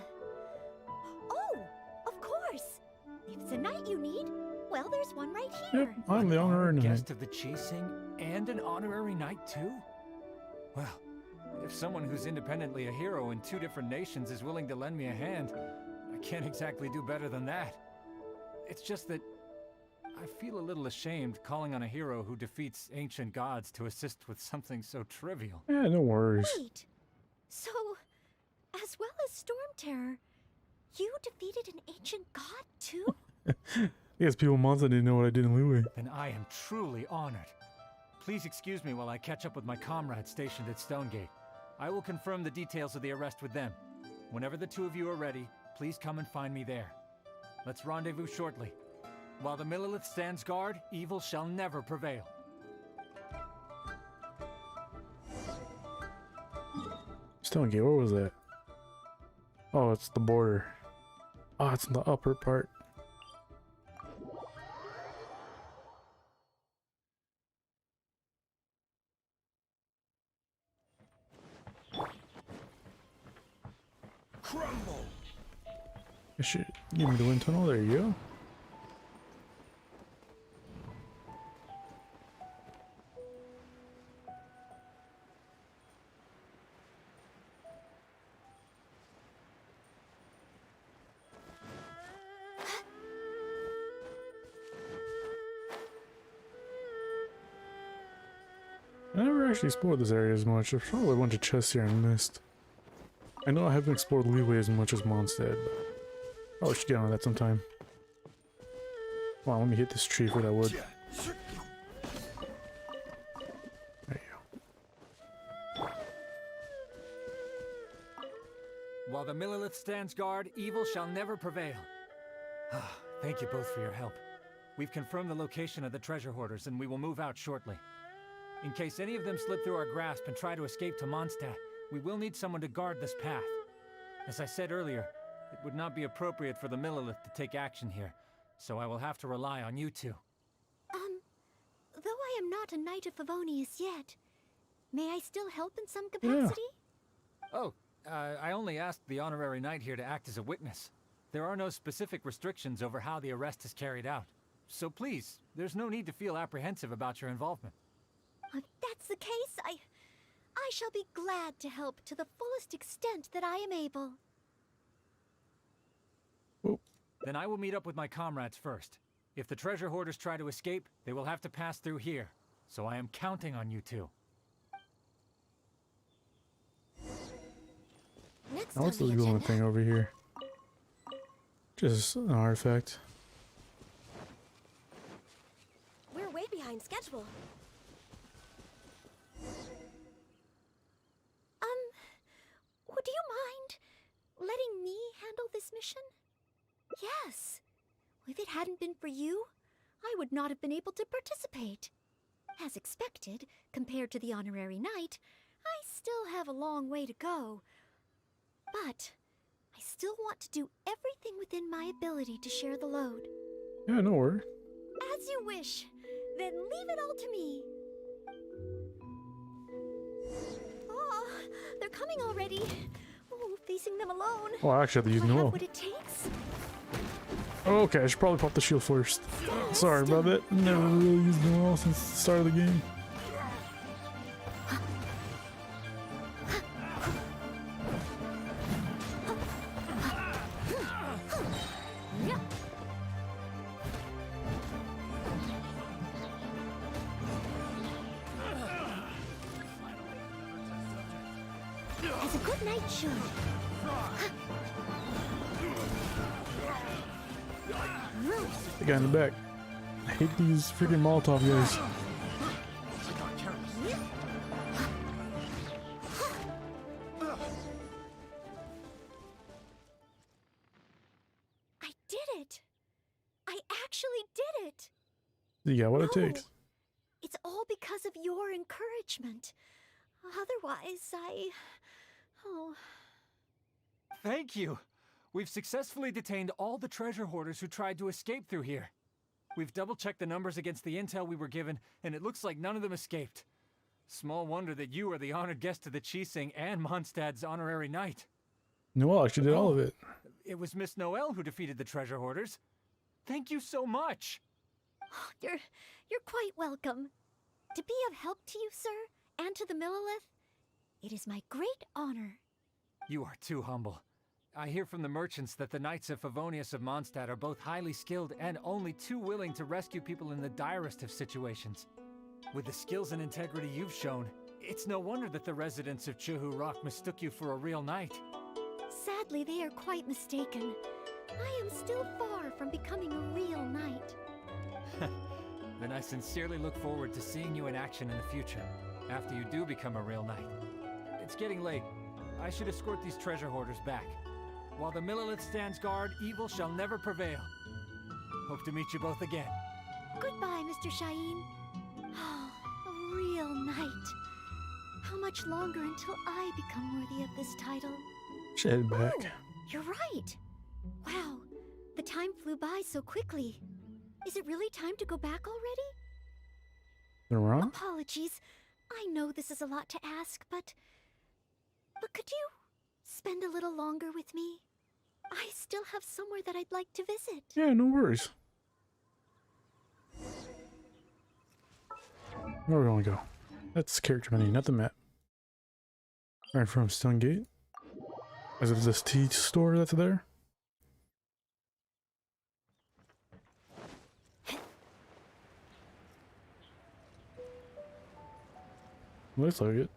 Oh, of course! If it's a knight you need, well, there's one right here. Yep, I'm the honorary knight. Guest of the Chising and an honorary knight too? Well, if someone who's independently a hero in 2 different nations is willing to lend me a hand, I can't exactly do better than that. It's just that I feel a little ashamed calling on a hero who defeats ancient gods to assist with something so trivial. Yeah, no worries. Wait, so, as well as Storm Terror, you defeated an ancient god too? Yes, people months I didn't know what I did in Liyue. Then I am truly honored. Please excuse me while I catch up with my comrades stationed at Stonegate. I will confirm the details of the arrest with them. Whenever the 2 of you are ready, please come and find me there. Let's rendezvous shortly. While the Millelith stands guard, evil shall never prevail. Stonegate, where was that? Oh, it's the border. Oh, it's in the upper part. Crumble. I should give me the wind tunnel. There you go. I never actually explored this area as much. There's probably a bunch of chests here I missed. I know I haven't explored Liyue as much as Mondstadt, but I should get on that sometime. Come on, let me hit this tree for that wood. There you go. While the Millelith stands guard, evil shall never prevail. Thank you both for your help. We've confirmed the location of the treasure hoarders, and we will move out shortly. In case any of them slip through our grasp and try to escape to Mondstadt, we will need someone to guard this path. As I said earlier, it would not be appropriate for the Millelith to take action here, so I will have to rely on you 2. Though I am not a Knight of Favonius yet, may I still help in some capacity? Yeah. Oh, I only asked the honorary knight here to act as a witness. There are no specific restrictions over how the arrest is carried out. So please, there's no need to feel apprehensive about your involvement. If that's the case, I shall be glad to help to the fullest extent that I am able. Oh. Then I will meet up with my comrades first. If the treasure hoarders try to escape, they will have to pass through here. So I am counting on you 2. Next Now what's on this the glowing agenda. thing over here? Just an artifact. We're way behind schedule. Would you mind letting me handle this mission? Yes. If it hadn't been for you, I would not have been able to participate. As expected, compared to the honorary knight, I still have a long way to go. But I still want to do everything within my ability to share the load. Yeah, no worry. As you wish. Then leave it all to me. Oh, they're coming already. Oh, facing them alone. Oh, I actually have to use Do I have Noelle. what it takes? Oh, okay, I should probably pop the shield first. Sorry about that. Never really used Noelle since the start of the game. As a good knight should. The guy in the back. I hate these freaking Molotov guys. did it. You got what it No, takes. It's all because of your encouragement. Otherwise, Oh. Thank you! We've successfully detained all the treasure hoarders who tried to escape through here. We've double-checked the numbers against the intel we were given, and it looks like none of them escaped. Small wonder that you are the honored guest of the Qixing and Mondstadt's honorary knight. Noelle actually did all of it. It was Miss Noelle who defeated the treasure hoarders. Thank you so much! You're quite welcome. To be of help to you, sir, and to the Millelith, it is my great honor. You are too humble. I hear from the merchants that the Knights of Favonius of Mondstadt are both highly skilled and only too willing to rescue people in the direst of situations. With the skills and integrity you've shown, it's no wonder that the residents of Chuhu Rock mistook you for a real knight. Sadly, they are quite mistaken. I am still far from becoming a real knight. Then I sincerely look forward to seeing you in action in the future, after you do become a real knight. It's getting late. I should escort these treasure hoarders back. While the Millelith stands guard, evil shall never prevail. Hope to meet you both again. Goodbye, Mr. Shaheen. A real knight. How much longer until I become worthy of this title? Should head back. Oh, you're right. Wow, the time flew by so quickly. Is it really time to go back already? They're wrong? Apologies. I know this is a lot to ask, but could you spend a little longer with me? I still have somewhere that I'd like to visit. Yeah, no worries. Where are we gonna go? That's character menu, not the map. Alright, from Stonegate. Is it this tea store that's there? Looks like it.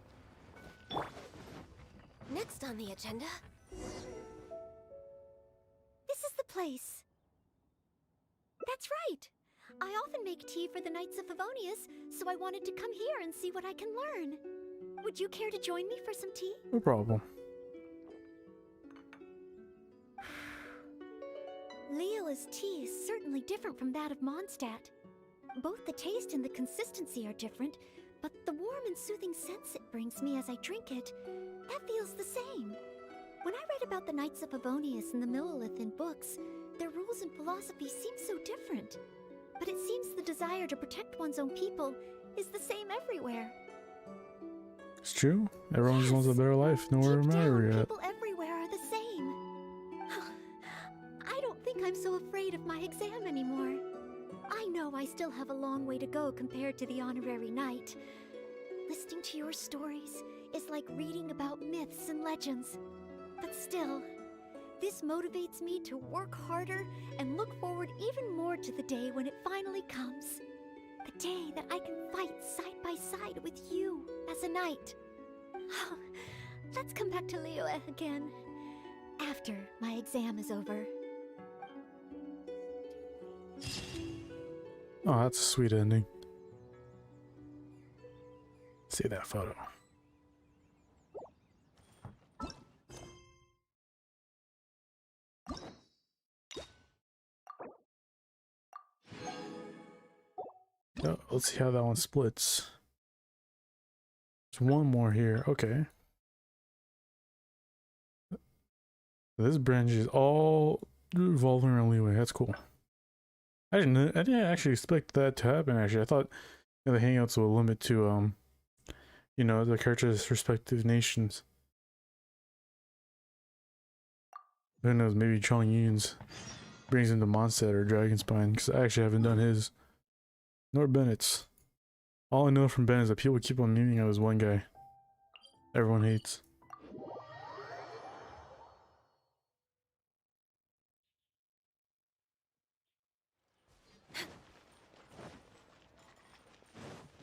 Next on the agenda. This is the place. That's right. I often make tea for the Knights of Favonius, so I wanted to come here and see what I can learn. Would you care to join me for some tea? No problem. Leola's tea is certainly different from that of Mondstadt. Both the taste and the consistency are different, but the warm and soothing sense it brings me as I drink it, that feels the same. When I read about the Knights of Favonius and the Millelith in books, their rules and philosophy seem so different. But it seems the desire to protect one's own people is the same everywhere. It's true. Everyone just wants a better life, nowhere Deep matter down, yet. people everywhere are the same. I don't think I'm so afraid of my exam anymore. I know I still have a long way to go compared to the honorary knight. Listening to your stories is like reading about myths and legends. But still, this motivates me to work harder and look forward even more to the day when it finally comes. The day that I can fight side by side with you as a knight. Let's come back to Liyue again after my exam is over. Oh, that's a sweet ending. See that photo. Oh, let's see how that one splits. There's one more here. Okay. This branch is all revolving around Liyue. That's cool. I didn't actually expect that to happen. Actually, I thought the hangouts will limit to you know, the characters' respective nations. Who knows? Maybe Chong Yun's brings him to Mondstadt or Dragonspine, because I actually haven't done his. Nor Bennett's. All I know from Ben is that people keep on memeing out as one guy everyone hates.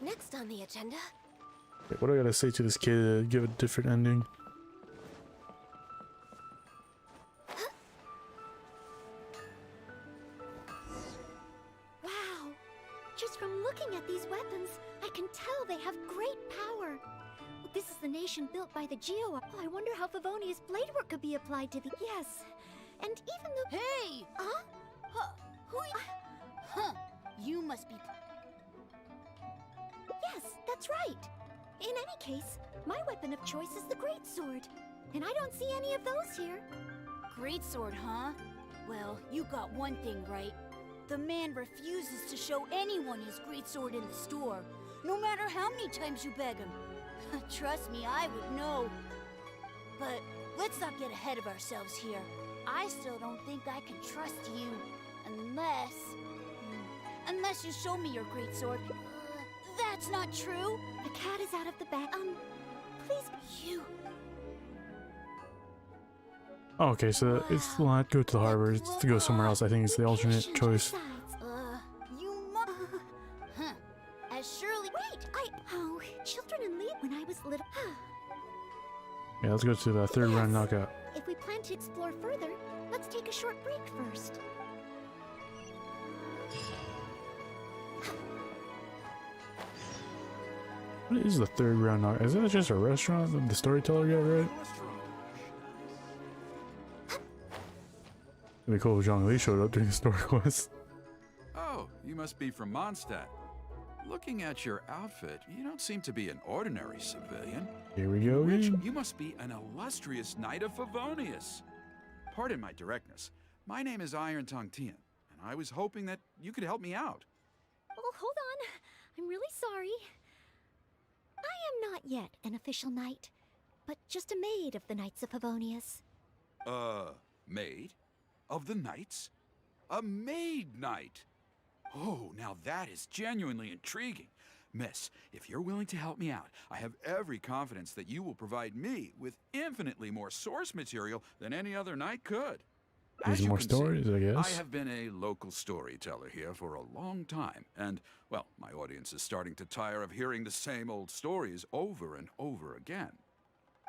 Next on the agenda. Wait, what do I gotta say to this kid to give it a different ending? Wow! Just from looking at these weapons, I can tell they have great power. This is the nation built by the Geo. Oh, I wonder how Favonius blade work could be applied to the. Yes, and even the. Hey! Huh? Who? Huh? must be... Yes, that's right. In any case, my weapon of choice is the greatsword. And I don't see any of those here. Greatsword, huh? Well, you got one thing right. The man refuses to show anyone his greatsword in the store, no matter how many times you beg him. Trust me, I would know. But let's not get ahead of ourselves here. I still don't think I can trust you, unless you show me your greatsword. That's not true. The cat is out of the bag. Please, You... Oh, okay, so it's not go to the harbor. It's to go somewhere else. I think it's the alternate choice. you must... As surely... Wait, Oh, children and leave when I was little. Yeah, let's go to the third round knockout. If we plan to explore further, let's take a short break first. What is the third round knockout? Is that just a restaurant that the storyteller got right? It'd be cool if Zhang Li showed up during the story quest. Oh, you must be from Mondstadt. Looking at your outfit, you don't seem to be an ordinary civilian. Here we go again. You must be an illustrious knight of Favonius. Pardon my directness. My name is Iron Tongue Tian, and I was hoping that you could help me out. Oh, hold on. I'm really sorry. I am not yet an official knight, but just a maid of the Knights of Favonius. Maid? Of the knights? A maid knight? Oh, now that is genuinely intriguing. Miss, if you're willing to help me out, I have every confidence that you will provide me with infinitely more source material than any other knight could. As There's you more can stories, see, I guess. I have been a local storyteller here for a long time, and, well, my audience is starting to tire of hearing the same old stories over and over again.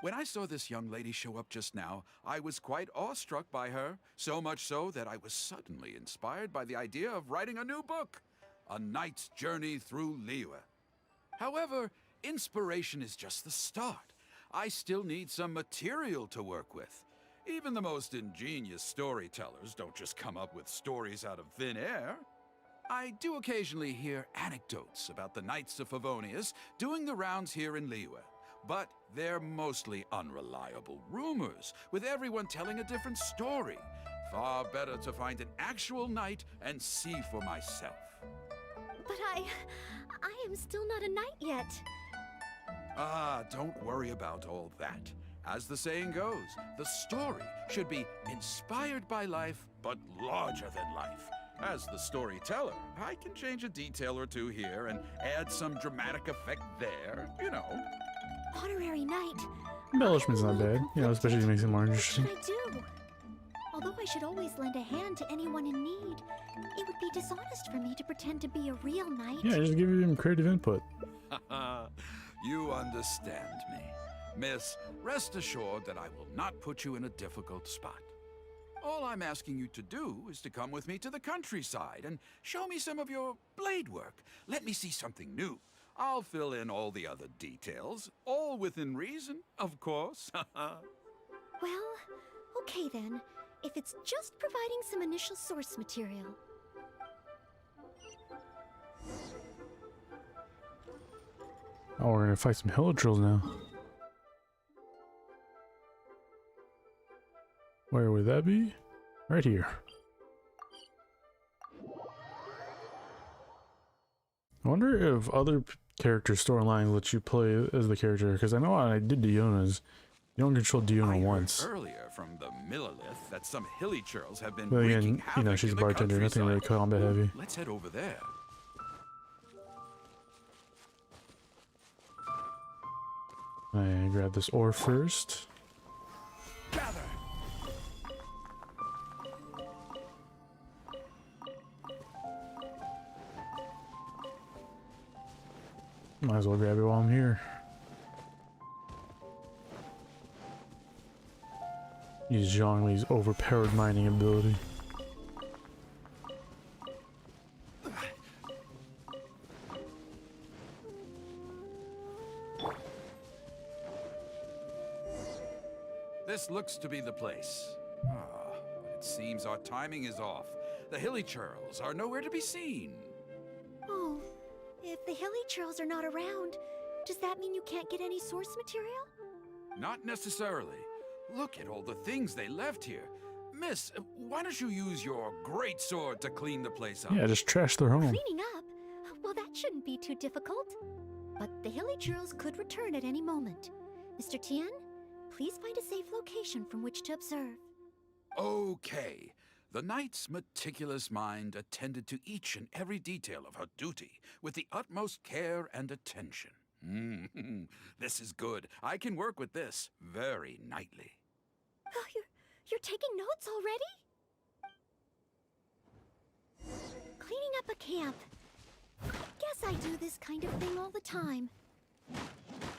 When I saw this young lady show up just now, I was quite awestruck by her, so much so that I was suddenly inspired by the idea of writing a new book, A Knight's Journey Through Liyue. However, inspiration is just the start. I still need some material to work with. Even the most ingenious storytellers don't just come up with stories out of thin air. I do occasionally hear anecdotes about the Knights of Favonius doing the rounds here in Liyue. But they're mostly unreliable rumors, with everyone telling a different story. Far better to find an actual knight and see for myself. But I am still not a knight yet. Ah, don't worry about all that. As the saying goes, the story should be inspired by life, but larger than life. As the storyteller, I can change a detail or two here and add some dramatic effect there, you know. Honorary knight. Embellishment's not bad, you know, especially to make it more interesting. What should I do? Although I should always lend a hand to anyone in need, it would be dishonest for me to pretend to be a real knight. Yeah, just give him creative input. You understand me. Miss, rest assured that I will not put you in a difficult spot. All I'm asking you to do is to come with me to the countryside and show me some of your blade work. Let me see something new. I'll fill in all the other details, all within reason, of course. Well, okay then, if it's just providing some initial source material. Oh, we're gonna fight some hillagers now. Where would that be? Right here. I wonder if other character storylines let you play as the character, because I know I did Diona's. You don't control Diona once. Earlier from the Millilith that some hilly churls have been But wreaking again, you know, havoc she's a in the bartender, nothing really countryside. combat heavy. Let's head over there. I grab this ore first. Gather. Might as well grab it while I'm here. Use Zhongli's overpowered mining ability. This looks to be the place. But it seems our timing is off. The hilly churls are nowhere to be seen. Hilly Churls are not around, does that mean you can't get any source material? Not necessarily. Look at all the things they left here. Miss, why don't you use your great sword to clean the place up? Yeah, just trash their home. Cleaning up? Well, that shouldn't be too difficult. But the Hilly Churls could return at any moment. Mr. Tien, please find a safe location from which to observe. Okay. The knight's meticulous mind attended to each and every detail of her duty with the utmost care and attention. This is good. I can work with this very nightly. Oh, you're taking notes already? Cleaning up a camp. I guess I do this kind of thing all the time.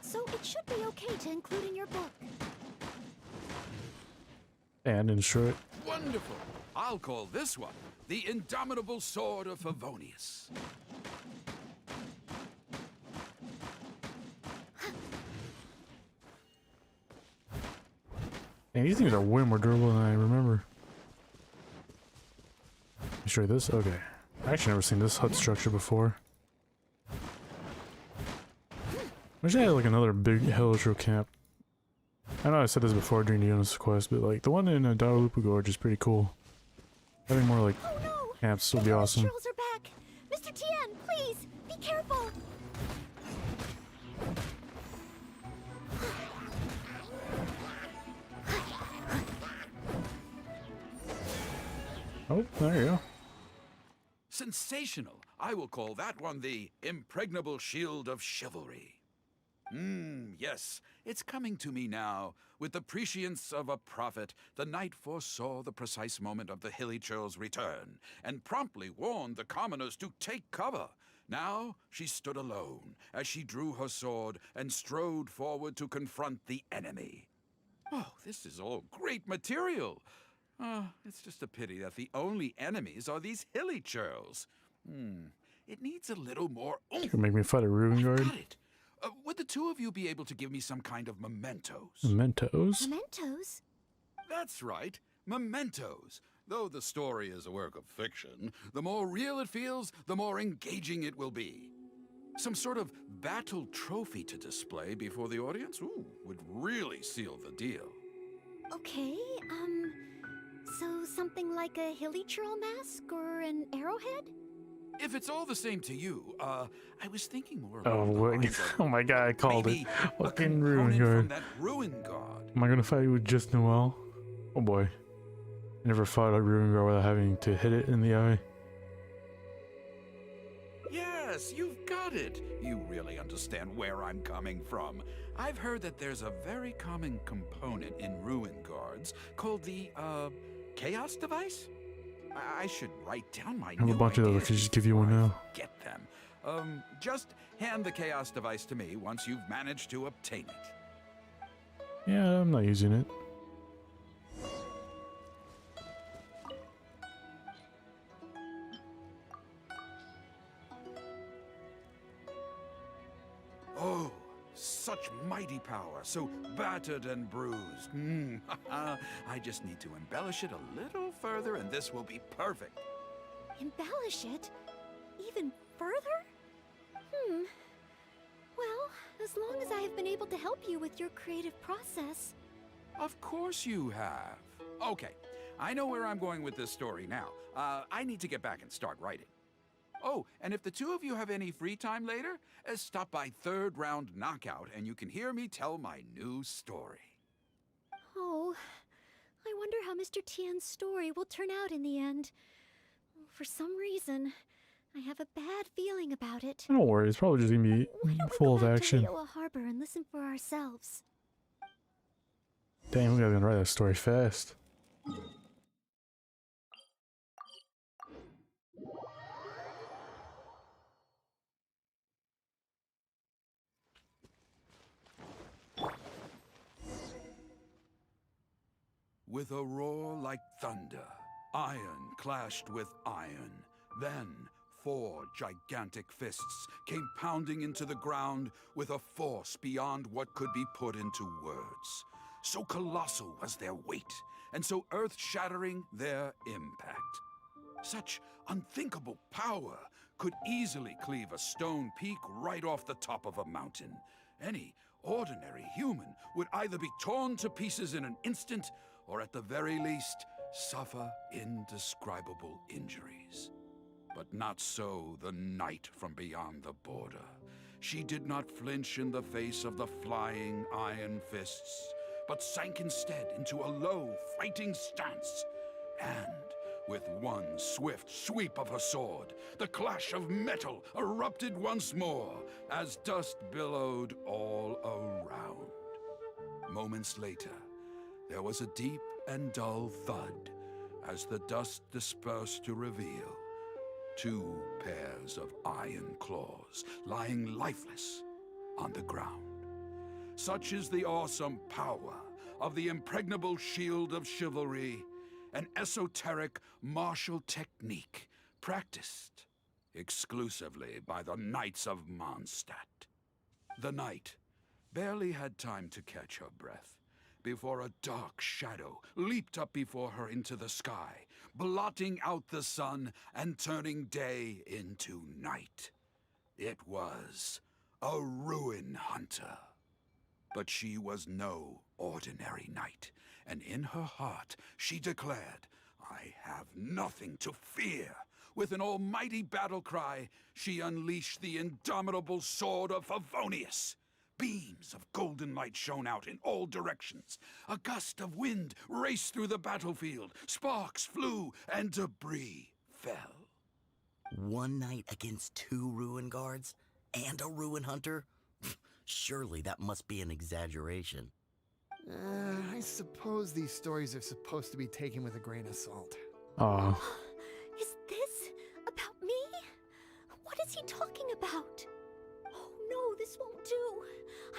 So it should be okay to include in your book. And ensure it. Wonderful. I'll call this one the Indomitable Sword of Favonius. And these things are way more durable than I remember. You sure this? Okay. I actually never seen this hut structure before. Wish I had like another big Hellish camp. I know I said this before during the Jonas quest, but like the one in Dawalupa Gorge is pretty cool. Having more like camps would be awesome. The Churls are back. Mr. Tien, please, be careful. Oh, there you go. Sensational. I will call that one the Impregnable Shield of Chivalry. Yes, it's coming to me now. With the prescience of a prophet, the knight foresaw the precise moment of the Hilly Churl's return, and promptly warned the commoners to take cover. Now she stood alone, as she drew her sword and strode forward to confront the enemy. Oh, this is all great material. It's just a pity that the only enemies are these Hilly Churls. It needs a little more oomph. You can make me fight a Ruin Guard. Got it. Would the two of you be able to give me some kind of mementos? Mementos? Mementos? That's right, mementos. Though the story is a work of fiction, the more real it feels, the more engaging it will be. Some sort of battle trophy to display before the audience, would really seal the deal. Okay, so something like a Hilly Churl mask or an arrowhead? If it's all the same to you, I was thinking more Oh, along the wait. lines of Oh my god, I called it. maybe a Fucking Ruin component Guard. from that Ruin Guard. Am I gonna fight you with just Noelle? Oh boy. I never fought a Ruin Guard without having to hit it in the eye. Yes, you've got it. You really understand where I'm coming from. I've heard that there's a very common component in Ruin Guards called the, Chaos Device? I should write down my I have a bunch of those. I could just give you one now. Get them. Just hand the Chaos Device to me once you've managed to obtain it. Yeah, I'm not using it. Oh, such mighty power, so battered and bruised. I just need to embellish it a little further and this will be perfect. Embellish it? Even further? Well, as long as I have been able to help you with your creative process. Of course you have. Okay, I know where I'm going with this story now. I need to get back and start writing. Oh, and if the two of you have any free time later, stop by Third Round Knockout and you can hear me tell my new story. Oh, I wonder how Mr. Tien's story will turn out in the end. For some reason, I have a bad feeling about it. Don't worry, it's probably just gonna be full of action. Go back to Liyue Harbor and listen for ourselves. Damn, we gotta write that story fast. With a roar like thunder, iron clashed with iron. Then 4 gigantic fists came pounding into the ground with a force beyond what could be put into words. So colossal was their weight, and so earth-shattering their impact. Such unthinkable power could easily cleave a stone peak right off the top of a mountain. Any ordinary human would either be torn to pieces in an instant, or at the very least, suffer indescribable injuries. But not so the knight from beyond the border. She did not flinch in the face of the flying iron fists, but sank instead into a low, fighting stance. And with one swift sweep of her sword, the clash of metal erupted once more as dust billowed all around. Moments later, there was a deep and dull thud as the dust dispersed to reveal 2 pairs of iron claws lying lifeless on the ground. Such is the awesome power of the impregnable shield of chivalry, an esoteric martial technique practiced exclusively by the Knights of Mondstadt. The knight barely had time to catch her breath before a dark shadow leaped up before her into the sky, blotting out the sun and turning day into night. It was a ruin hunter. But she was no ordinary knight, and in her heart she declared, "I have nothing to fear." With an almighty battle cry, she unleashed the indomitable sword of Favonius. Beams of golden light shone out in all directions. A gust of wind raced through the battlefield. Sparks flew and debris fell. One knight against 2 ruin guards and a ruin hunter? Surely that must be an exaggeration. I suppose these stories are supposed to be taken with a grain of salt. Aw. Is this about me? What is he talking about? Oh no, this won't do.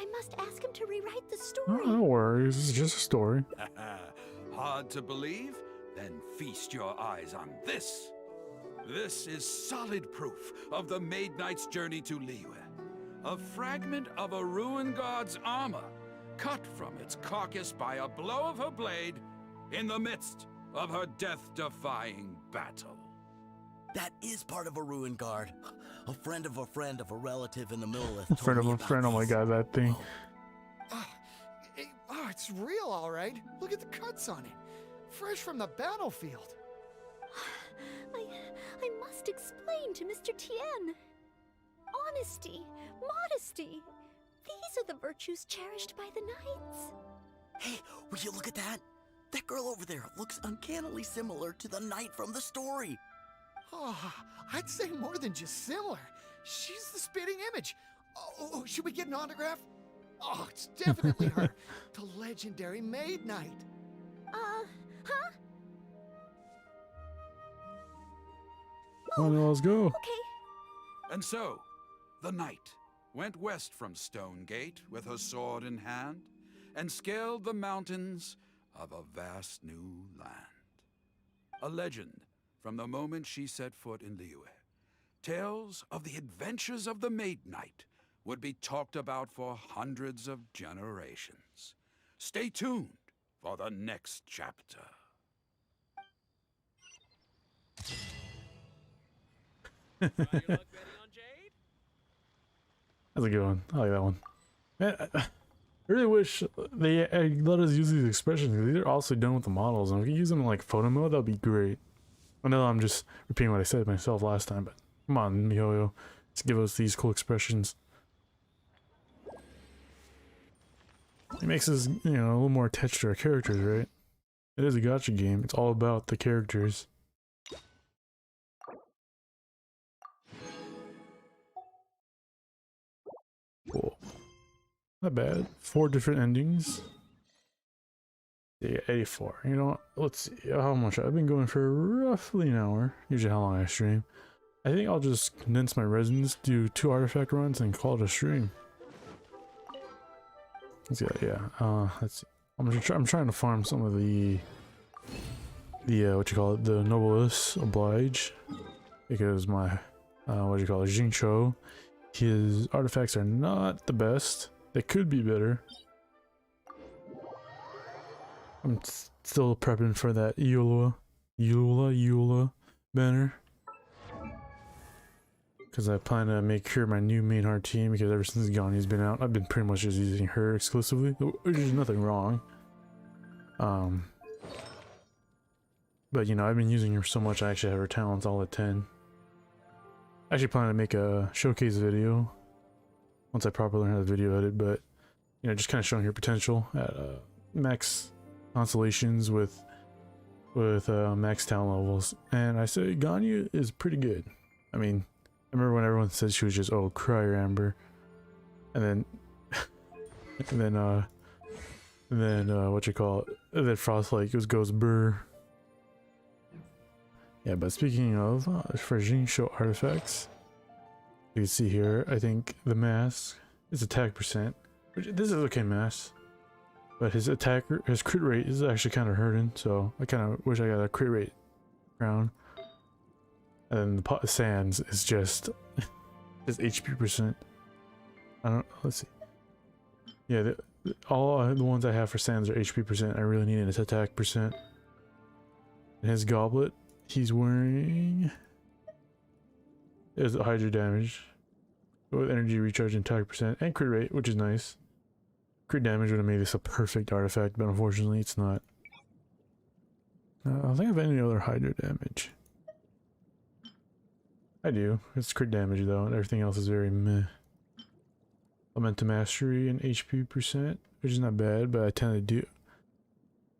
I must ask him to rewrite the story. No worries, it's just a story. Hard to believe? Then feast your eyes on this. This is solid proof of the Maid Knight's journey to Liyue. A fragment of a ruin god's armor, cut from its carcass by a blow of her blade in the midst of her death-defying battle. That is part of a ruin guard. A friend of a relative in the Millith. Friend of a friend, oh my god, that thing. It's real, all right. Look at the cuts on it. Fresh from the battlefield. I must explain to Mr. Tien. Honesty, modesty. These are the virtues cherished by the knights. Hey, will you look at that? That girl over there looks uncannily similar to the knight from the story. Oh, I'd say more than just similar. She's the spitting image. Oh, should we get an autograph? Oh, it's definitely her. The legendary Maid Knight. Huh? Oh no, let's go. Okay. And so, the knight went west from Stonegate with her sword in hand and scaled the mountains of a vast new land. A legend from the moment she set foot in Liyue. Tales of the adventures of the Maid Knight would be talked about for hundreds of generations. Stay tuned for the next chapter. That's a good one. I like that one. Man, I really wish they let us use these expressions because these are also done with the models, and if we could use them in like photo mode, that'd be great. I know I'm just repeating what I said myself last time, but come on, MiHoYo, just give us these cool expressions. It makes us, you know, a little more attached to our characters, right? It is a gacha game. It's all about the characters. Cool. Not bad. 4 different endings. Yeah, 84. You know what? Let's see. How much? I've been going for roughly an hour. Usually how long I stream. I think I'll just condense my residence, do 2 artifact runs, and call it a stream. Let's see. Yeah. Let's see. I'm trying to farm some of the what you call it, the Noblesse Oblige, because my what you call it, Jincho, his artifacts are not the best. They could be better. I'm still prepping for that Eula banner. because I plan to make her my new main hard team, because ever since Gani's been out, I've been pretty much just using her exclusively, which is nothing wrong. But you know, I've been using her so much I actually have her talents all at 10. I actually plan to make a showcase video once I properly learn how to video edit, but you know, just kind of showing her potential at max constellations with max talent levels. And I say Ganya is pretty good. I mean, I remember when everyone said she was just, oh, Crier Amber, and then what you call it, and then Frostlight goes burr. Yeah, but speaking of refreshing show artifacts, you can see here, I think the mask is attack percent, which this is okay mask, but his crit rate is actually kind of hurting, so I kind of wish I got a crit rate crown. And then the pot of sands is just HP percent. I don't, let's see. Yeah, all the ones I have for sands are HP percent. I really need an attack percent. And his goblet, he's wearing is Hydra damage with energy recharge and attack percent and crit rate, which is nice. Crit damage would have made this a perfect artifact, but unfortunately it's not. I don't think I have any other Hydra damage. I do. It's crit damage though, and everything else is very meh. Elemental Mastery and HP percent, which is not bad, but I tend to do.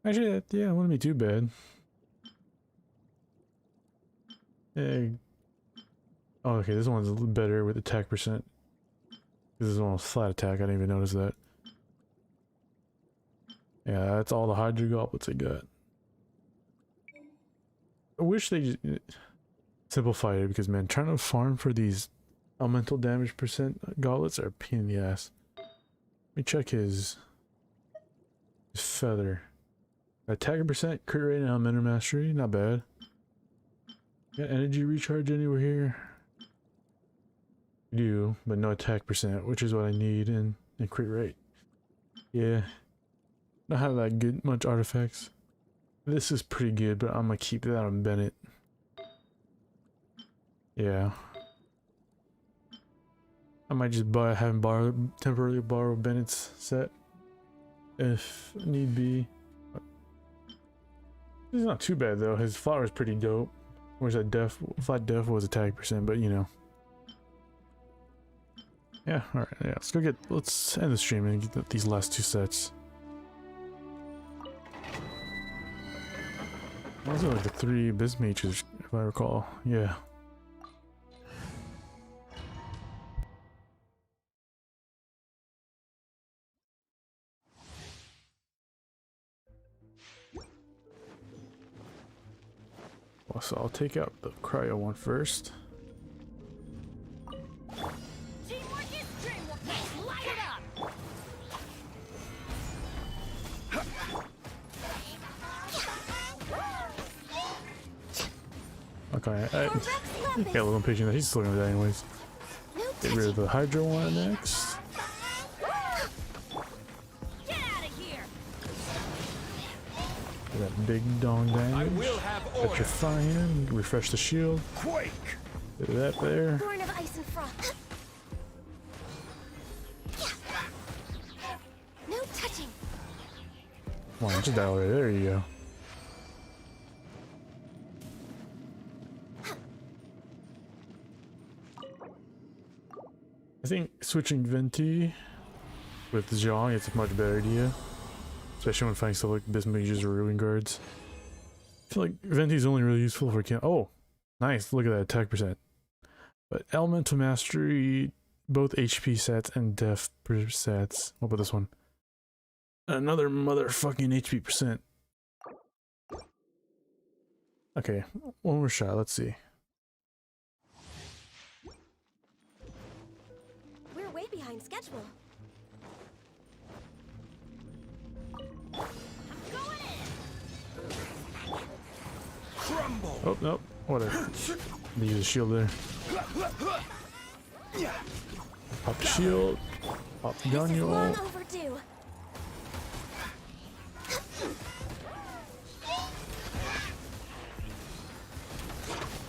Actually, yeah, it wouldn't be too bad. Yeah. Oh, okay, this one's a little better with attack percent. This is almost flat attack, I didn't even notice that. Yeah, that's all the Hydra goblets I got. I wish they just simplified it, because man, trying to farm for these elemental damage percent gauntlets are a pain in the ass. Let me check his feather. Attack percent, crit rate, and elemental mastery, not bad. Got energy recharge anywhere here? I do, but no attack percent, which is what I need, and crit rate. Yeah, not have that good much artifacts. This is pretty good, but I'm gonna keep that on Bennett. Yeah. I might just temporarily borrow Bennett's set if need be. This is not too bad though. His flower is pretty dope. Where's that flat def was attack percent, but you know. Yeah, alright, yeah, let's end the stream and get these last two sets. Those are like the 3 Abyss Mages, if I recall. Yeah. Well, so I'll take out the cryo one first. Okay, I got a little impatient that he's still gonna die anyways. Get rid of the Hydra one next. Get out of here. That big dong damage. Petrify him, refresh the shield. Quake. Get that there. Born of ice and frost. No touching. Come on, just die already. There you go. I think switching Venti with Zhang is a much better idea. Especially when fighting stuff like Abyss Mages or Ruin Guards. I feel like Venti's only really useful for camp. Oh, nice. Look at that attack percent. But Elemental Mastery, both HP sets and Def sets. What about this one? Another motherfucking HP percent. Okay, one more shot. Let's see. We're way behind schedule. Crumble. Oh, nope. Whatever. They use a shield there. Pop the shield. Pop the gun. Long overdue.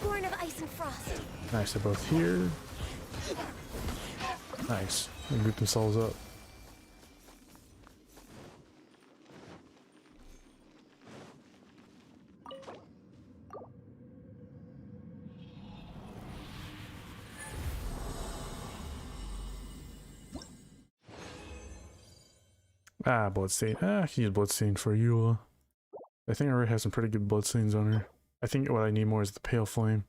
Born of ice and frost. Nice, they're both here. Nice. They group themselves up. Ah, bloodstain. Ah, I can use bloodstain for you. I think I already have some pretty good bloodstains on her. I think what I need more is the pale flame.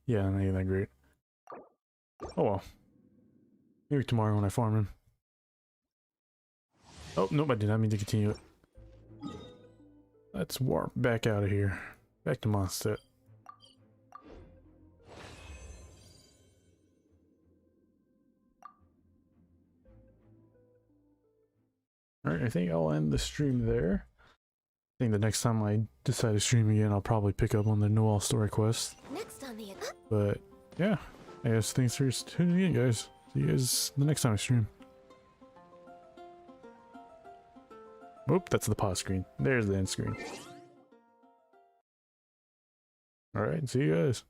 Yeah, not even that great. Oh well. Maybe tomorrow when I farm him. Oh, nope, I did not mean to continue it. Let's warp back out of here. Back to Mondstadt. Alright, I think I'll end the stream there. I think the next time I decide to stream again, I'll probably pick up on the Noelle story quest. Next on the But, yeah. I guess thanks for tuning in, guys. See you guys the next time I stream. Oop, that's the pause screen. There's the end screen. Alright, see you guys.